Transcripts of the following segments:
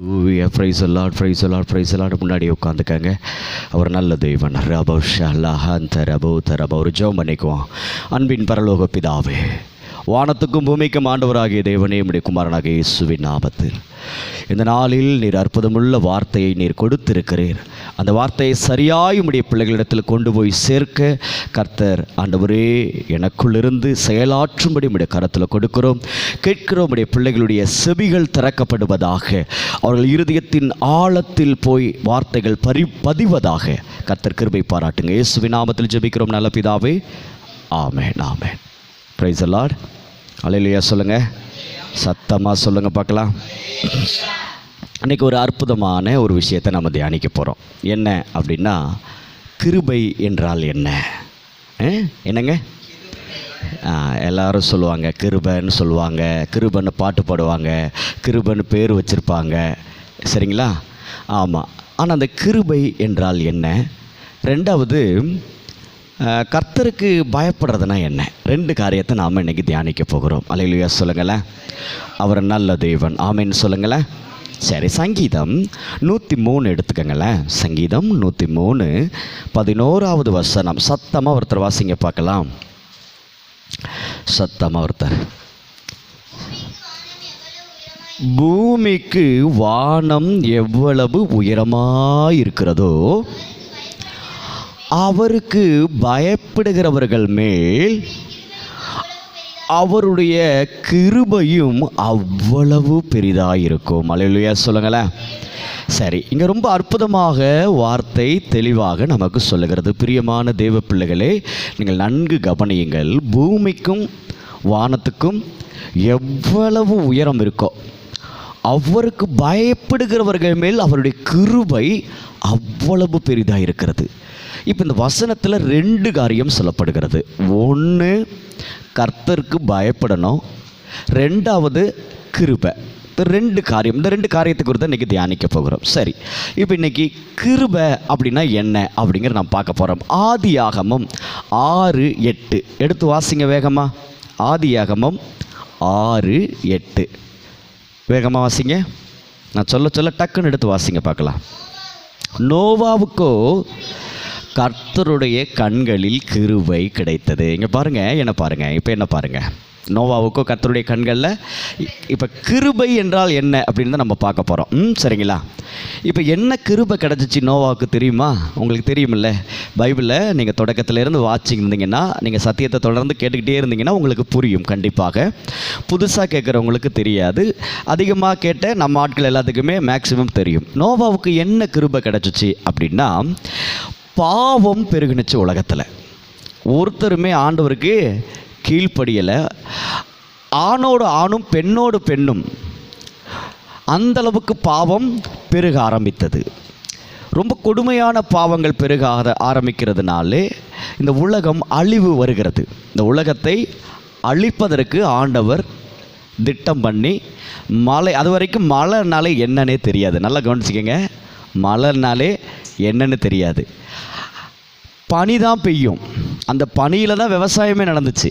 Price Lord, praise Lord, praise Lord. முன்னாடி உட்காந்துக்கங்க. அவர் நல்ல தேவன். ரபோ ஷல்லாஹந்த ரபோ தரபோ. ஒரு ஜெபம் பண்ணிக்குவோம். அன்பின் பரலோக பிதாவே, வானத்துக்கும் பூமிக்கும் ஆண்டவராகிய தேவனே, உம்முடைய குமாரனாகிய இயேசுவின் நாமத்தில் இந்த நாளில் நீர் அற்புதமுள்ள வார்த்தையை நீர் கொடுத்திருக்கிறீர். அந்த வார்த்தையை சரியாய் உம்முடைய பிள்ளைகளிடத்தில் கொண்டு போய் சேர்க்க கர்த்தர் ஆண்டவரே எனக்குள்ளிருந்து செயலாற்றும்படி உம்முடைய கரத்தில் கொடுக்கிறோம். கேட்கிறோம் உம்முடைய பிள்ளைகளுடைய செவிகள் திறக்கப்படுவதாக, அவர்கள் இருதயத்தின் ஆழத்தில் போய் வார்த்தைகள் பதிவதாக கர்த்தர் கிருபை பாராட்டுங்க. இயேசுவின் நாமத்தில் ஜெபிக்கிறோம் நல்ல பிதாவே, ஆமென், ஆமென். Price the Lord. அல்லேலூயா சொல்லுங்கள், சத்தமாக சொல்லுங்கள் பார்க்கலாம். அன்றைக்கி ஒரு அற்புதமான ஒரு விஷயத்தை நம்ம தியானிக்க போகிறோம். என்ன அப்படின்னா, கிருபை என்றால் என்ன? என்னங்க? எல்லாரும் சொல்லுவாங்க கிருபைன்னு சொல்லுவாங்க, கிருபைன்னு பாட்டு பாடுவாங்க, கிருபைன்னு பேர் வச்சுருப்பாங்க, சரிங்களா? ஆமாம். ஆனால் அந்த கிருபை என்றால் என்ன? ரெண்டாவது, கர்த்தருக்கு பயப்படுறதுனா என்ன? ரெண்டு காரியத்தை நாம் இன்றைக்கி தியானிக்க போகிறோம். அல்லேலூயா சொல்லுங்களேன். அவர் நல்ல தேவன். ஆமென் சொல்லுங்களேன். சரி, சங்கீதம் 103 எடுத்துக்கங்களேன். சங்கீதம் 103 11வது வசனம். சத்தமாக ஒருத்தர் வாசிங்க பார்க்கலாம். சத்தமாக ஒருத்தர். பூமிக்கு வானம் எவ்வளவு உயரமாயிருக்கிறதோ அவருக்கு பயப்படுகிறவர்கள் மேல் அவருடைய கிருபையும் அவ்வளவு பெரிதாயிருக்கும். அல்லேலூயா சொல்லுங்களேன். சரி, இங்கே ரொம்ப அற்புதமாக வார்த்தை தெளிவாக நமக்கு சொல்லுகிறது. பிரியமான தேவ பிள்ளைகளே, நீங்கள் நன்கு கவனியுங்கள். பூமிக்கும் வானத்துக்கும் எவ்வளவு உயரம் இருக்கோ அவருக்கு பயப்படுகிறவர்கள் மேல் அவருடைய கிருபை அவ்வளவு பெரிதாக இருக்கிறது. இப்போ இந்த வசனத்தில் ரெண்டு காரியம் சொல்லப்படுகிறது. ஒன்று, கர்த்தருக்கு பயப்படணும். ரெண்டாவது, கிருபை. இந்த ரெண்டு காரியத்தை குறித்து இன்றைக்கி தியானிக்க போகிறோம். சரி, இப்போ இன்றைக்கி கிருபை அப்படின்னா என்ன அப்படிங்கிற நாம் பார்க்க போகிறோம். ஆதியாகமம் 6:8 எடுத்து வாசிங்க வேகமாக. ஆதியாகமம் 6:8 வேகமாக வாசிங்க. நான் சொல்ல சொல்ல டக்குன்னு எடுத்து வாசிங்க பார்க்கலாம். நோவாவுக்கோ கர்த்தருடைய கண்களில் கிருபை கிடைத்தது. இங்கே பாருங்கள், என்ன பாருங்கள், இப்போ என்ன பாருங்கள். நோவாவுக்கோ கர்த்தருடைய கண்களில் இப்போ கிருபை என்றால் என்ன அப்படின்னு தான் நம்ம பார்க்க போகிறோம். சரிங்களா? இப்போ என்ன கிருபை கிடச்சிச்சு நோவாவுக்கு தெரியுமா? உங்களுக்கு தெரியுமில்ல. பைபிளில் நீங்கள் தொடக்கத்திலேருந்து வாசிச்சிருந்தீங்கன்னா, நீங்கள் சத்தியத்தை தொடர்ந்து கேட்டுக்கிட்டே இருந்தீங்கன்னா உங்களுக்கு புரியும். கண்டிப்பாக புதுசாக கேட்குறவங்களுக்கு தெரியாது. அதிகமாக கேட்ட நம்ம ஆட்கள் எல்லாத்துக்குமே மேக்சிமம் தெரியும். நோவாவுக்கு என்ன கிருபை கிடச்சிச்சு அப்படின்னா, பாவம் பெருகுனுச்சு உலகத்தில். ஒருத்தருமே ஆண்டவருக்கு கீழ்ப்படியலை. ஆணோடு ஆணும் பெண்ணோடு பெண்ணும் அந்தளவுக்கு பாவம் பெருக ஆரம்பித்தது. ரொம்ப கொடுமையான பாவங்கள் பெருக ஆரம்பிக்கிறதுனாலே இந்த உலகம் அழிவு வருகிறது. இந்த உலகத்தை அழிப்பதற்கு ஆண்டவர் திட்டம் பண்ணி மழை, அது வரைக்கும் மழைனாலே என்னன்னே தெரியாது. நல்லா கவனிச்சிக்கங்க. மழைனாலே என்னன்னு தெரியாது. பனி தான் பெய்யும். அந்த பனியில் தான் விவசாயமே நடந்துச்சு.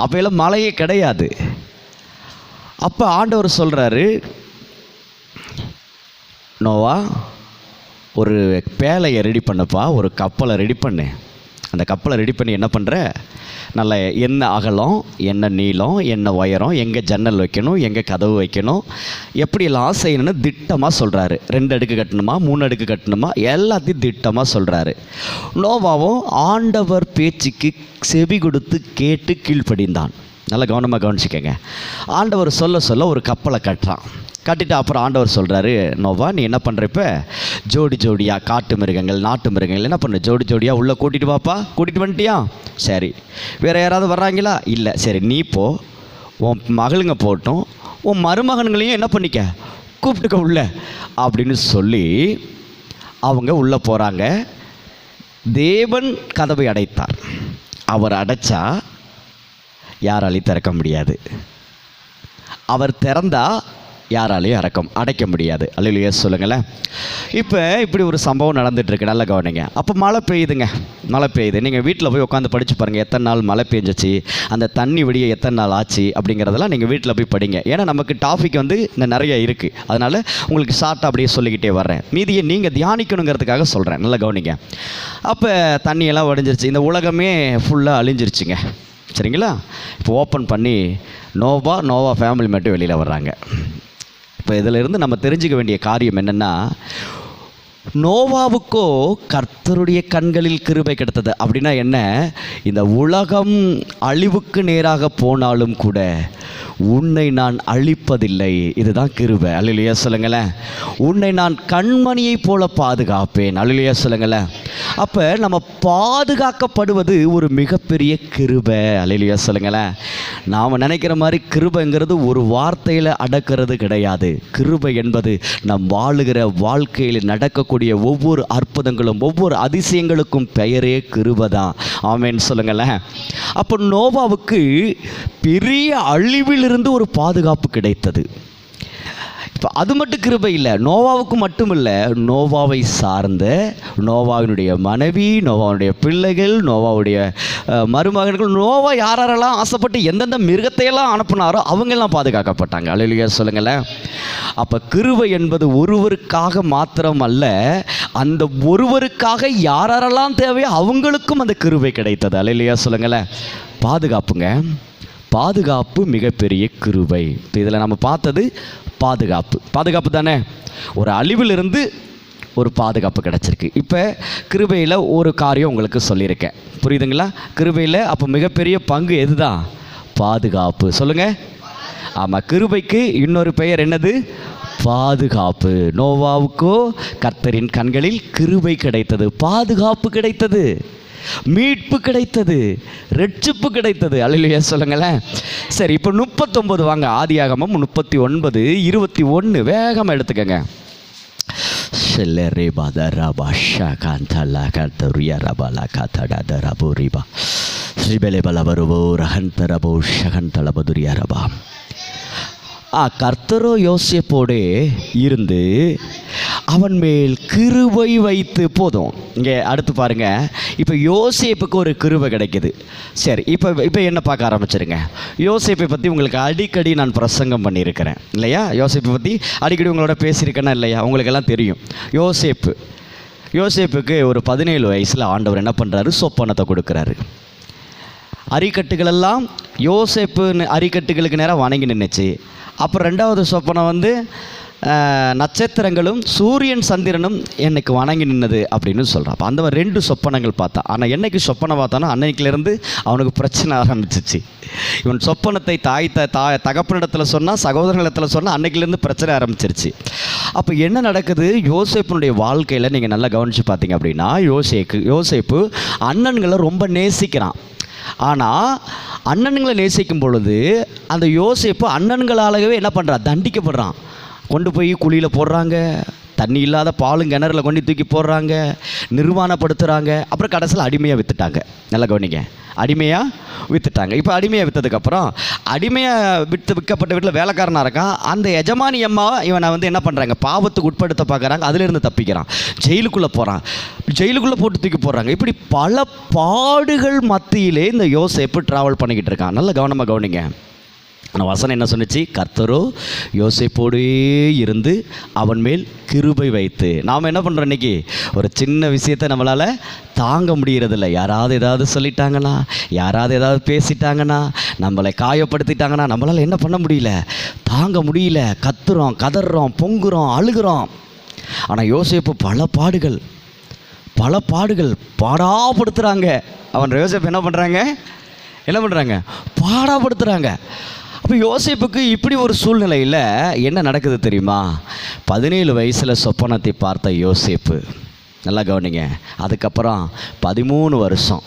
அப்போயெல்லாம் மழையே கிடையாது. அப்போ ஆண்டவர் சொல்கிறாரு, நோவா ஒரு பேழையை ரெடி பண்ணப்பா, ஒரு கப்பலை ரெடி பண்ணு. அந்த கப்பலை ரெடி பண்ணி என்ன பண்ணுற, நல்ல என்ன அகலம், என்ன நீளம், என்ன உயரம், எங்கே ஜன்னல் வைக்கணும், எங்கே கதவு வைக்கணும், எப்படியெல்லாம் செய்யணும்னு திட்டமாக சொல்கிறாரு. 2 அடுக்கு கட்டணுமா, 3 அடுக்கு கட்டணுமா, எல்லாத்தையும் திட்டமாக சொல்கிறாரு. நோவாவும் ஆண்டவர் பேச்சுக்கு செவி கொடுத்து கேட்டு கீழ்ப்படிந்தான். நல்லா கவனமாக கவனிச்சிக்கங்க. ஆண்டவர் சொல்ல சொல்ல ஒரு கப்பலை கட்டிட்டு அப்புறம் ஆண்டவர் சொல்கிறாரு, நோவா நீ என்ன பண்ணுற, இப்போ ஜோடி ஜோடியாக காட்டு மிருகங்கள் நாட்டு மிருகங்கள் என்ன பண்ணு, ஜோடி ஜோடியாக உள்ளே கூட்டிகிட்டு வாப்பா. கூட்டிகிட்டு வந்துட்டியா? சரி. வேறு யாராவது வர்றாங்களா? இல்லை. சரி, நீ போ, உன் மகளுங்க போட்டும், உன் மருமகன்களையும் என்ன பண்ணிக்க, கூப்பிட்டுக்க உள்ள அப்படின்னு சொல்லி அவங்க உள்ளே போகிறாங்க. தேவன் கதவை அடைத்தார். அவர் அடைச்சா யாராலையும் திறக்க முடியாது. அவர் திறந்தா யாராலையும் அடைக்க முடியாது. அல்லேலூயா சொல்லுங்களேன். இப்போ இப்படி ஒரு சம்பவம் நடந்துகிட்ருக்கு, நல்ல கவனிங்க. அப்போ மழை பெய்யுதுங்க, மழை பெய்யுது. நீங்கள் வீட்டில் போய் உட்காந்து படித்து பாருங்கள், எத்தனை நாள் மழை பெஞ்சிச்சு, அந்த தண்ணி விடிய எத்தனை நாள் ஆச்சு அப்படிங்கிறதெல்லாம் நீங்கள் வீட்டில் போய் படிங்க. ஏன்னா நமக்கு டாபிக் வந்து இன்னும் நிறைய இருக்குது, அதனால் உங்களுக்கு ஷார்ட்டாக அப்படியே சொல்லிக்கிட்டே வர்றேன். மீதியை நீங்கள் தியானிக்கணுங்கிறதுக்காக சொல்கிறேன், நல்ல கவனிங்க. அப்போ தண்ணியெல்லாம் வடிஞ்சிருச்சு, இந்த உலகமே ஃபுல்லாக அழிஞ்சிருச்சுங்க, சரிங்களா? இப்போ ஓப்பன் பண்ணி நோவா ஃபேமிலி மட்டும் வெளியில் வர்றாங்க. இப்போ இதிலிருந்து நம்ம தெரிஞ்சுக்க வேண்டிய காரியம் என்னென்னா, நோவாவுக்கோ கர்த்தருடைய கண்களில் கிருபை கிடைத்தது. அப்படின்னா என்ன? இந்த உலகம் அழிவுக்கு நேராக போனாலும் கூட உன்னை நான் அழிப்பதில்லை, இதுதான் கிருபை. அல்லேலூயா சொல்லுங்களேன். உன்னை நான் கண்மணியை போல பாதுகாப்பேன். அல்லேலூயா சொல்லுங்களேன். அப்போ நம்ம பாதுகாக்கப்படுவது ஒரு மிகப்பெரிய கிருபை. அல்லேலூயா சொல்லுங்களேன். நாம் நினைக்கிற மாதிரி கிருபைங்கிறது ஒரு வார்த்தையில் அடக்கிறது கிடையாது. கிருபை என்பது நம் வாழுகிற வாழ்க்கையில் நடக்கக்கூடிய ஒவ்வொரு அற்புதங்களும் ஒவ்வொரு அதிசயங்களுக்கும் பெயரே கிருபை தான். ஆமென் சொல்லுங்களேன். அப்போ நோவாவுக்கு பெரிய அழிவிலிருந்து ஒரு பாதுகாப்பு கிடைத்தது. இப்போ அது மட்டும் கிருபை இல்லை, நோவாவுக்கு மட்டும் இல்லை, நோவாவை சார்ந்த நோவாவினுடைய மனைவி, நோவாவுடைய பிள்ளைகள், நோவாவுடைய மருமகன்கள், நோவா யாரெல்லாம் ஆசைப்பட்டு எந்தெந்த மிருகத்தையெல்லாம் அனுப்புனாரோ அவங்கெல்லாம் பாதுகாக்கப்பட்டாங்க. அல்லேலூயா சொல்லுங்களேன். அப்போ கிருபை என்பது ஒருவருக்காக மாத்திரம் அல்ல, அந்த ஒருவருக்காக யாரெல்லாம் தேவையோ அவங்களுக்கும் அந்த கிருபை கிடைத்தது. அல்லேலூயா சொல்லுங்களேன். பாதுகாப்புங்க, பாதுகாப்பு மிகப்பெரிய கிருபை. இப்போ இதில் நம்ம பார்த்தது பாதுகாப்பு தானே. ஒரு அழிவிலிருந்து ஒரு பாதுகாப்பு கிடச்சிருக்கு. இப்போ கிருபையில் ஒரு காரியம் உங்களுக்கு சொல்லியிருக்கேன், புரியுதுங்களா? கிருபையில் அப்போ மிகப்பெரிய பங்கு எது தான்? பாதுகாப்பு. சொல்லுங்கள். ஆமாம், கிருபைக்கு இன்னொரு பெயர் என்னது? பாதுகாப்பு. நோவாவுக்கோ கர்த்தரின் கண்களில் கிருபை கிடைத்தது, பாதுகாப்பு கிடைத்தது, மீட்பு கிடைத்தது, ரட்சிப்பு கிடைத்தது. அல்லேலூயா சொல்லுங்களேன். சரி, இப்போ 39 வாங்க, ஆதியாகமம் 39:21 வேகமாக எடுத்துக்கங்க. கர்த்தரோ யோசேப்போடே இருந்து அவன் மேல் கிருபை வைத்து. போதும், இங்கே அடுத்து பாருங்க. இப்போ யோசேப்புக்கு ஒரு கிருபை கிடைக்குது. சரி, இப்போ என்ன பார்க்க ஆரம்பிச்சிருங்க. யோசேப்பை பற்றி உங்களுக்கு அடிக்கடி நான் பிரசங்கம் பண்ணியிருக்கிறேன் இல்லையா? யோசேப்பை பற்றி அடிக்கடி உங்களோட பேசியிருக்கேன்னா இல்லையா? உங்களுக்கெல்லாம் தெரியும். யோசேப்புக்கு ஒரு 17 வயசில் ஆண்டவர் என்ன பண்ணுறாரு? சொப்பனத்தை கொடுக்குறாரு. அரிக்கட்டுகளெல்லாம் யோசேப்பு அரிக்கட்டுகளுக்கு நேராக வணங்கி நின்றுச்சு. அப்புறம் 2வது சொப்பனம் வந்து நட்சத்திரங்களும் சூரியன் சந்திரனும் எனக்கு வணங்கி நின்னது அப்படின்னு சொல்கிறான். அப்போ அந்த 2 சொப்பனங்கள் பார்த்தான். ஆனால் என்னைக்கு சொப்பனை பார்த்தானோ அன்னைக்கிலேருந்து அவனுக்கு பிரச்சனை ஆரம்பிச்சிச்சு. இவன் சொப்பனத்தை தகப்பனிடத்தில் சொன்னால், சகோதரனிடத்தில் சொன்னால், அன்னைக்கிலேருந்து பிரச்சனை ஆரம்பிச்சிருச்சு. அப்போ என்ன நடக்குது? யோசேப்பினுடைய வாழ்க்கையில் நீங்கள் நல்லா கவனித்து பார்த்தீங்க அப்படின்னா, யோசேப்பு அண்ணன்களை ரொம்ப நேசிக்கிறான். ஆனால் அண்ணன்களை நேசிக்கும் பொழுது அந்த யோசேப்பு அண்ணன்களாகவே என்ன பண்ணுறான்? தண்டிக்கப்படுறான். கொண்டு போய் குழியில் போடுறாங்க, தண்ணி இல்லாத பாலும் கிணறுல கொண்டு தூக்கி போடுறாங்க, நிர்வாணப்படுத்துகிறாங்க. அப்புறம் கடைசியில் அடிமையாக விற்றுட்டாங்க. நல்லா கவனிங்க, அடிமையாக விற்றுட்டாங்க. இப்போ அடிமையாக விற்றதுக்கப்புறம் அடிமையாக விற்கப்பட்ட வீட்டில் வேலைக்காரனாக இருக்கான். அந்த எஜமானி அம்மா இவனை வந்து என்ன பண்ணுறாங்க? பாவத்துக்கு உட்படுத்த பார்க்குறாங்க. அதிலிருந்து தப்பிக்கிறான். ஜெயிலுக்குள்ளே போகிறான். ஜெயிலுக்குள்ளே போட்டு தூக்கி போடுறாங்க. இப்படி பல பாடுகள் மத்தியிலே இந்த யோசேப்பு ட்ராவல் பண்ணிக்கிட்டு இருக்கான். நல்ல கவனமாக கவனிங்க. ஆனால் வசனம் என்ன சொன்னிச்சு? கர்த்தரோ யோசேப்போடே இருந்து அவன் மேல் கிருபை வைத்து. நாம் என்ன பண்ணுறோம்? இன்றைக்கி ஒரு சின்ன விஷயத்தை நம்மளால் தாங்க முடிகிறதில்ல. யாராவது ஏதாவது சொல்லிட்டாங்கன்னா, யாராவது ஏதாவது பேசிட்டாங்கன்னா, நம்மளை காயப்படுத்திட்டாங்கன்னா நம்மளால் என்ன பண்ண முடியல? தாங்க முடியல. கத்துறோம், கதறோம், பொங்குறோம், அழுகிறோம். ஆனால் யோசேப்பு பல பாடுகள் பாடாப்படுத்துகிறாங்க. அவன் யோசேப்பு என்ன பண்ணுறாங்க? பாடாப்படுத்துகிறாங்க. அப்போ யோசேப்புக்கு இப்படி ஒரு சூழ்நிலையில் என்ன நடக்குது தெரியுமா? 17 வயசில் சொப்பனத்தை பார்த்த யோசேப்பு, நல்லா கவனிங்க, அதுக்கப்புறம் 13 வருஷம்,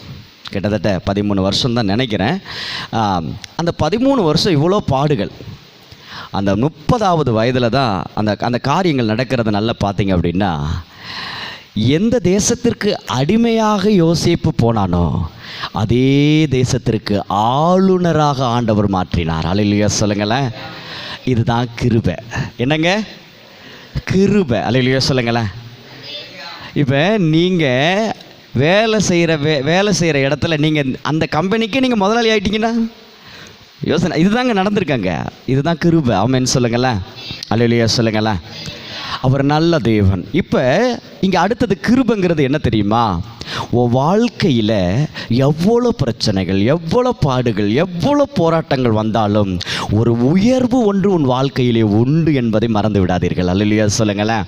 கிட்டத்தட்ட 13 வருஷம் தான் நினைக்கிறேன். அந்த 13 வருஷம் இவ்வளோ பாடுகள். அந்த 30வது வயதில் தான் அந்த காரியங்கள் நடக்கிறது. நல்லா பார்த்தீங்க அப்படின்னா, எந்த தேசத்திற்கு அடிமையாக யோசேப்பு போனானோ அதே தேசத்திற்கு ஆளுநராக ஆண்டவர் மாற்றினார். அல்லேலூயா சொல்லுங்களேன். இதுதான் கிருபை. என்னங்க? கிருபை. அல்லேலூயா சொல்லுங்களேன். இப்போ நீங்கள் வேலை செய்கிற இடத்துல நீங்கள் அந்த கம்பெனிக்கு நீங்கள் முதலாளி ஆகிட்டீங்கன்னா யோசனை இதுதாங்க நடந்திருக்காங்க. இதுதான் கிருபை. ஆமென் சொல்லுங்களேன். அல்லேலூயா சொல்லுங்களேன். அவர் நல்ல தேவன். இப்போ இங்கே அடுத்தது கிருபைங்கிறது என்ன தெரியுமா? உன் வாழ்க்கையில் எவ்வளோ பிரச்சனைகள், எவ்வளோ பாடுகள், எவ்வளோ போராட்டங்கள் வந்தாலும் ஒரு உயர்வு ஒன்று உன் வாழ்க்கையிலே உண்டு என்பதை மறந்து விடாதீர்கள். அல்லேலூயா சொல்லுங்களேன்.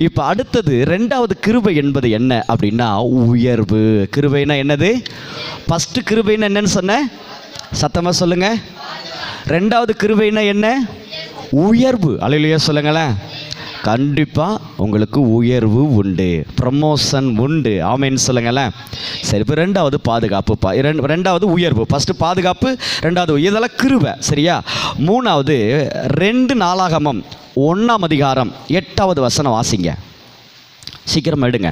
இப்போ அடுத்தது ரெண்டாவது கிருபை என்பது என்ன அப்படின்னா உயர்வு. கிருபைனா என்னது? ஃபஸ்ட்டு கிருபைன்னா என்னன்னு சொன்னேன்? சத்தமாக சொல்லுங்க. ரெண்டாவது கிருபைனா என்ன? உயர்வு. அல்லேலூயா சொல்லுங்களேன். கண்டிப்பாக உங்களுக்கு உயர்வு உண்டு, ப்ரமோஷன் உண்டு. ஆமென் சொல்லுங்களேன். சரி, இப்போ ரெண்டாவது பாதுகாப்புப்பா. ரெண்டாவது உயர்வு. ஃபஸ்ட்டு பாதுகாப்பு, ரெண்டாவது இதெல்லாம் கிருபை. சரியா? மூணாவது 2 நாளாகமம் 1ஆம் அதிகாரம் 8வது வசனம் வாசிங்க. சீக்கிரம் எடுங்க.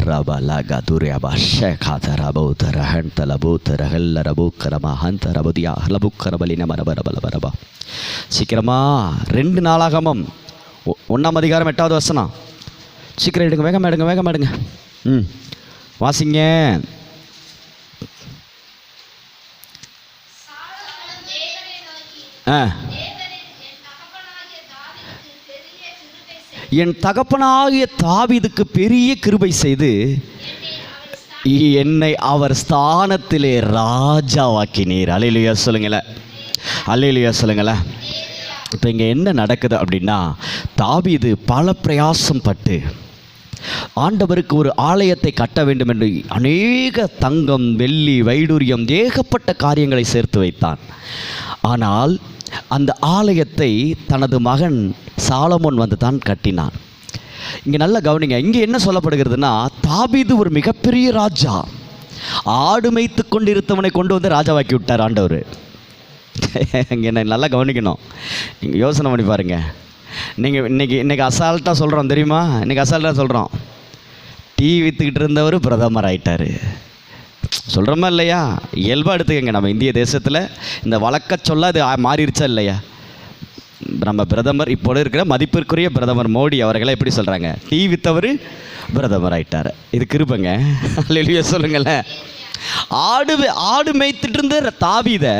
ரபலக துரியப ஷேகாத ரபௌத ரஹன்த லபௌத ரஹல்ல ரபௌக ரமஹந்த ரபதியா லபுக்கரபலின மரபரபலபரபா. சீக்கிரமா 2 நாளாகமம் 1ஆம் அதிகாரம் 8வது வசனம். சீக்கிரம் எடுங்க, வேகமாக எடுங்க, வேகமாக எடுங்க. வாசிங்க. என் தகப்பனாகிய தாவீதுக்கு பெரிய கிருபை செய்து என்னை அவர் ஸ்தானத்திலே ராஜாவாக்கினீர். அல்லேலூயா சொல்லுங்களேன். அல்லேலூயா சொல்லுங்களேன். இப்போ இங்கே என்ன நடக்குது அப்படின்னா, தாவீது பல பிரயாசம் பட்டு ஆண்டவருக்கு ஒரு ஆலயத்தை கட்ட வேண்டும் என்று அநேக தங்கம், வெள்ளி, வைடூரியம், ஏகப்பட்ட காரியங்களை சேர்த்து வைத்தான். ஆனால் அந்த ஆலயத்தை தனது மகன் சாலமோன் வந்து தான் கட்டினான். இங்கே நல்லா கவனிங்க. இங்கே என்ன சொல்லப்படுகிறதுனா, தாவீது ஒரு மிகப்பெரிய ராஜா. ஆடு மேய்த்து கொண்டிருந்தவனை கொண்டு வந்து ராஜாவாக்கி விட்டார் ஆண்டவர். இங்கே என்ன நல்லா கவனிக்கணும். நீங்கள் யோசனை பண்ணி பாருங்கள். நீங்கள் இன்றைக்கி அசால்ட்டாக சொல்கிறோம் தெரியுமா? இன்றைக்கி அசால்ட்டாக சொல்கிறோம். டீ விற்றுக்கிட்டு இருந்தவர் பிரதமர் ஆகிட்டார். சொல்கிறோமா இல்லையா? இயல்பாக எடுத்துக்கங்க. நம்ம இந்திய தேசத்தில் இந்த வழக்க சொல்ல அது மாறிடுச்சா இல்லையா? நம்ம பிரதமர் இப்போ இருக்கிற மதிப்பிற்குரிய பிரதமர் மோடி அவர்களை எப்படி சொல்கிறாங்க? டீ விற்றவர் பிரதமர் ஆகிட்டார். இது கிருபைங்க. அல்லேலூயா சொல்லுங்களேன். ஆடு மேய்த்துட்டு இருந்த தாவீதை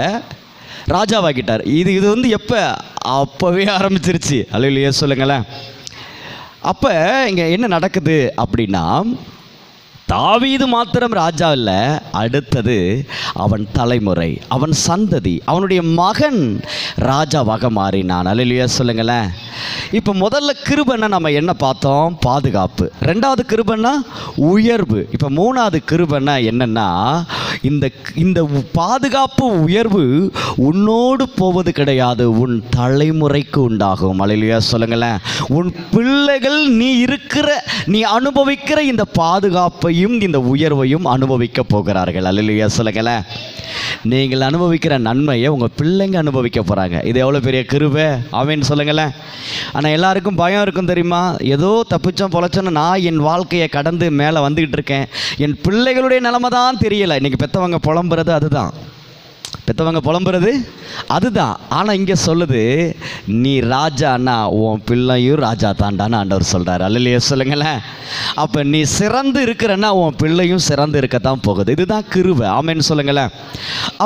ராஜாவாக்கிட்டார். இது வந்து எப்போ? அப்போவே ஆரம்பிச்சிருச்சு. அல்லேலூயா சொல்லுங்களேன். அப்போ இங்கே என்ன நடக்குது அப்படின்னா, தாவீது மாத்திரம் ராஜா இல்லை, அடுத்தது அவன் தலைமுறை, அவன் சந்ததி, அவனுடைய மகன் ராஜாவாக மாறினான். அல்லேலூயா சொல்லுங்களேன். இப்போ முதல்ல கிருபைன்னா நம்ம என்ன பார்த்தோம்? பாதுகாப்பு. ரெண்டாவது கிருபைன்னா உயர்வு. இப்போ மூணாவது கிருபைன்னா என்னென்னா, இந்த பாதுகாப்பு உயர்வு உன்னோடு போவது கிடையாது, உன் தலைமுறைக்கு உண்டாகும். அல்லேலூயா சொல்லுங்களேன். உன் பிள்ளைகள் நீ அனுபவிக்கிற இந்த பாதுகாப்பையும் இந்த உயர்வையும் அனுபவிக்க போகிறார்கள். அல்லேலூயா சொல்லுங்களேன். நீங்கள் அனுபவிக்கிற நன்மையை உங்கள் பிள்ளைங்க அனுபவிக்க போகிறாங்க. இது எவ்வளோ பெரிய கிருபை. ஆமென் சொல்லுங்களேன். ஆனால் எல்லாருக்கும் பயம் இருக்கும் தெரியுமா? ஏதோ தப்பிச்சோம் பொழைச்சோன்னு நான் என் வாழ்க்கையை கடந்து மேலே வந்துக்கிட்டு இருக்கேன், என் பிள்ளைகளுடைய நிலைமை தான் தெரியலை. இன்றைக்கி பெற்றவங்க புலம்புறது அதுதான். அதுதான். ஆனால் இங்கே சொல்லுது, நீ ராஜான்னா உன் பிள்ளையும் ராஜா தாண்டான்னு ஆண்டவர் சொல்கிறார். அல்லேலூயா சொல்லுங்களேன். அப்போ நீ சிறந்து இருக்கிறன்னா உன் பிள்ளையும் சிறந்து இருக்கத்தான் போகுது. இதுதான் கிருபை. ஆமென்னு சொல்லுங்களேன்.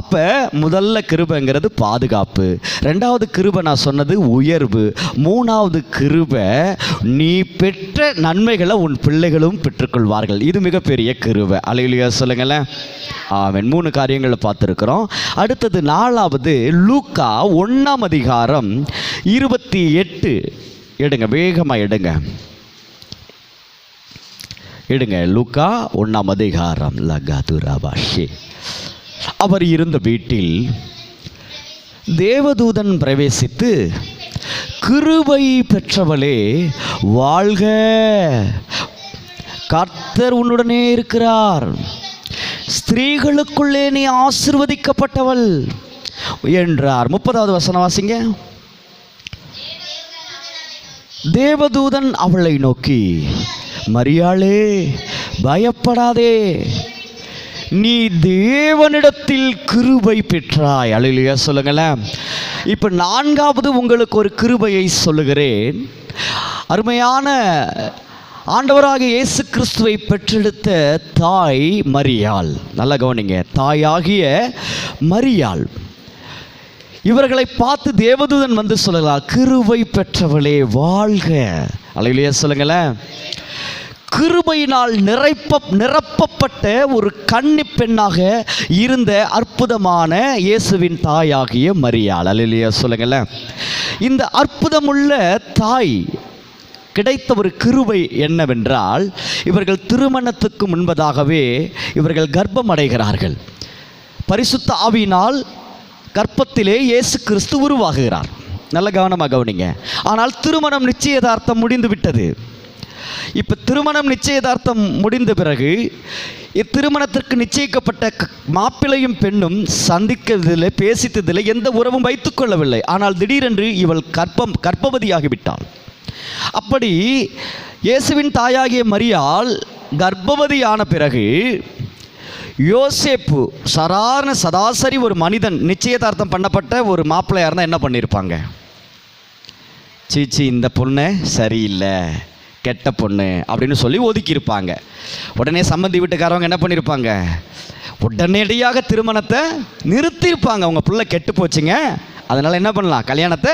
அப்போ முதல்ல கிருபைங்கிறது பாதுகாப்பு. ரெண்டாவது கிருபை நான் சொன்னது உயர்வு. மூணாவது கிருபை நீ பெற்ற நன்மைகளை உன் பிள்ளைகளும் பெற்றுக்கொள்வார்கள். இது மிகப்பெரிய கிருபை. அல்லேலூயா சொல்லுங்களேன். ஆமென். 3 காரியங்களை பார்த்துருக்குறோம். அடுத்தது 4வது லூக்கா 1ஆம் அதிகாரம் 28. எடுங்க, வேகமாக எடுங்க. லூக்கா 1ஆம் அதிகாரம். லகதுரபாஷி. அவர் இருந்த வீட்டில் தேவதூதன் பிரவேசித்து, கிருபை பெற்றவளே வாழ்க, கர்த்தர் உன்னுடனே இருக்கிறார், ஸ்திரீகளுக்குள்ளே நீ ஆசீர்வதிக்கப்பட்டவள் என்றார். 30வது வசனம் வாசிங்க. தேவதூதன் அவளை நோக்கி, மரியாளே பயப்படாதே, நீ தேவனிடத்தில் கிருபை பெற்றாய். அல்லேலூயா சொல்லுங்களேன். இப்போ நான்காவது உங்களுக்கு ஒரு கிருபையை சொல்லுகிறேன். அருமையான ஆண்டவராக இயேசு கிறிஸ்துவை பெற்றெடுத்த தாய் மரியாள், நல்லா கவனிங்க, தாயாகிய மரியாள், இவர்களை பார்த்து தேவதூதன் வந்து சொல்லலாம், கிருபை பெற்றவளே வாழ்க. அல்லேலூயா சொல்லுங்களேன். கிருபையினால் நிரப்பப்பட்ட ஒரு கன்னி பெண்ணாக இருந்த அற்புதமான இயேசுவின் தாயாகிய மரியாள். அல்லேலூயா சொல்லுங்களேன். இந்த அற்புதமுள்ள தாய் கிடைத்த ஒரு கிருபை என்னவென்றால், இவர்கள் திருமணத்துக்கு முன்பதாகவே இவர்கள் கர்ப்பம் அடைகிறார்கள். பரிசுத்த ஆவியினால் கர்ப்பத்திலே இயேசு கிறிஸ்து உருவாகுகிறார். நல்ல கவனமாக கவனிங்க. ஆனால் திருமணம் நிச்சயதார்த்தம் முடிந்து விட்டது. இப்போ திருமணம் நிச்சயதார்த்தம் முடிந்த பிறகு இத்திருமணத்திற்கு நிச்சயிக்கப்பட்ட மாப்பிள்ளையும் பெண்ணும் சந்திக்கிறதில்லை, பேசித்ததில்லை, எந்த உறவும் வைத்துக் கொள்ளவில்லை. ஆனால் திடீரென்று இவள் கர்ப்பவதியாகிவிட்டாள். அப்படி இயேசுவின் தாயாகிய மரியாள் கர்ப்பவதியான பிறகு யோசேப்பு சராசரி ஒரு மனிதன் நிச்சயதார்த்தம் பண்ணப்பட்ட ஒரு மாப்பிள்ளையாக இருந்தால் என்ன பண்ணியிருப்பாங்க? சீச்சி இந்த பொண்ணு சரியில்லை, கெட்ட பொண்ணு அப்படின்னு சொல்லி ஒதுக்கியிருப்பாங்க. உடனே சம்பந்தி வீட்டுக்காரவங்க என்ன பண்ணியிருப்பாங்க? உடனடியாக திருமணத்தை நிறுத்தியிருப்பாங்க. அவங்க பிள்ளை கெட்டு போச்சுங்க, அதனால் என்ன பண்ணலாம், கல்யாணத்தை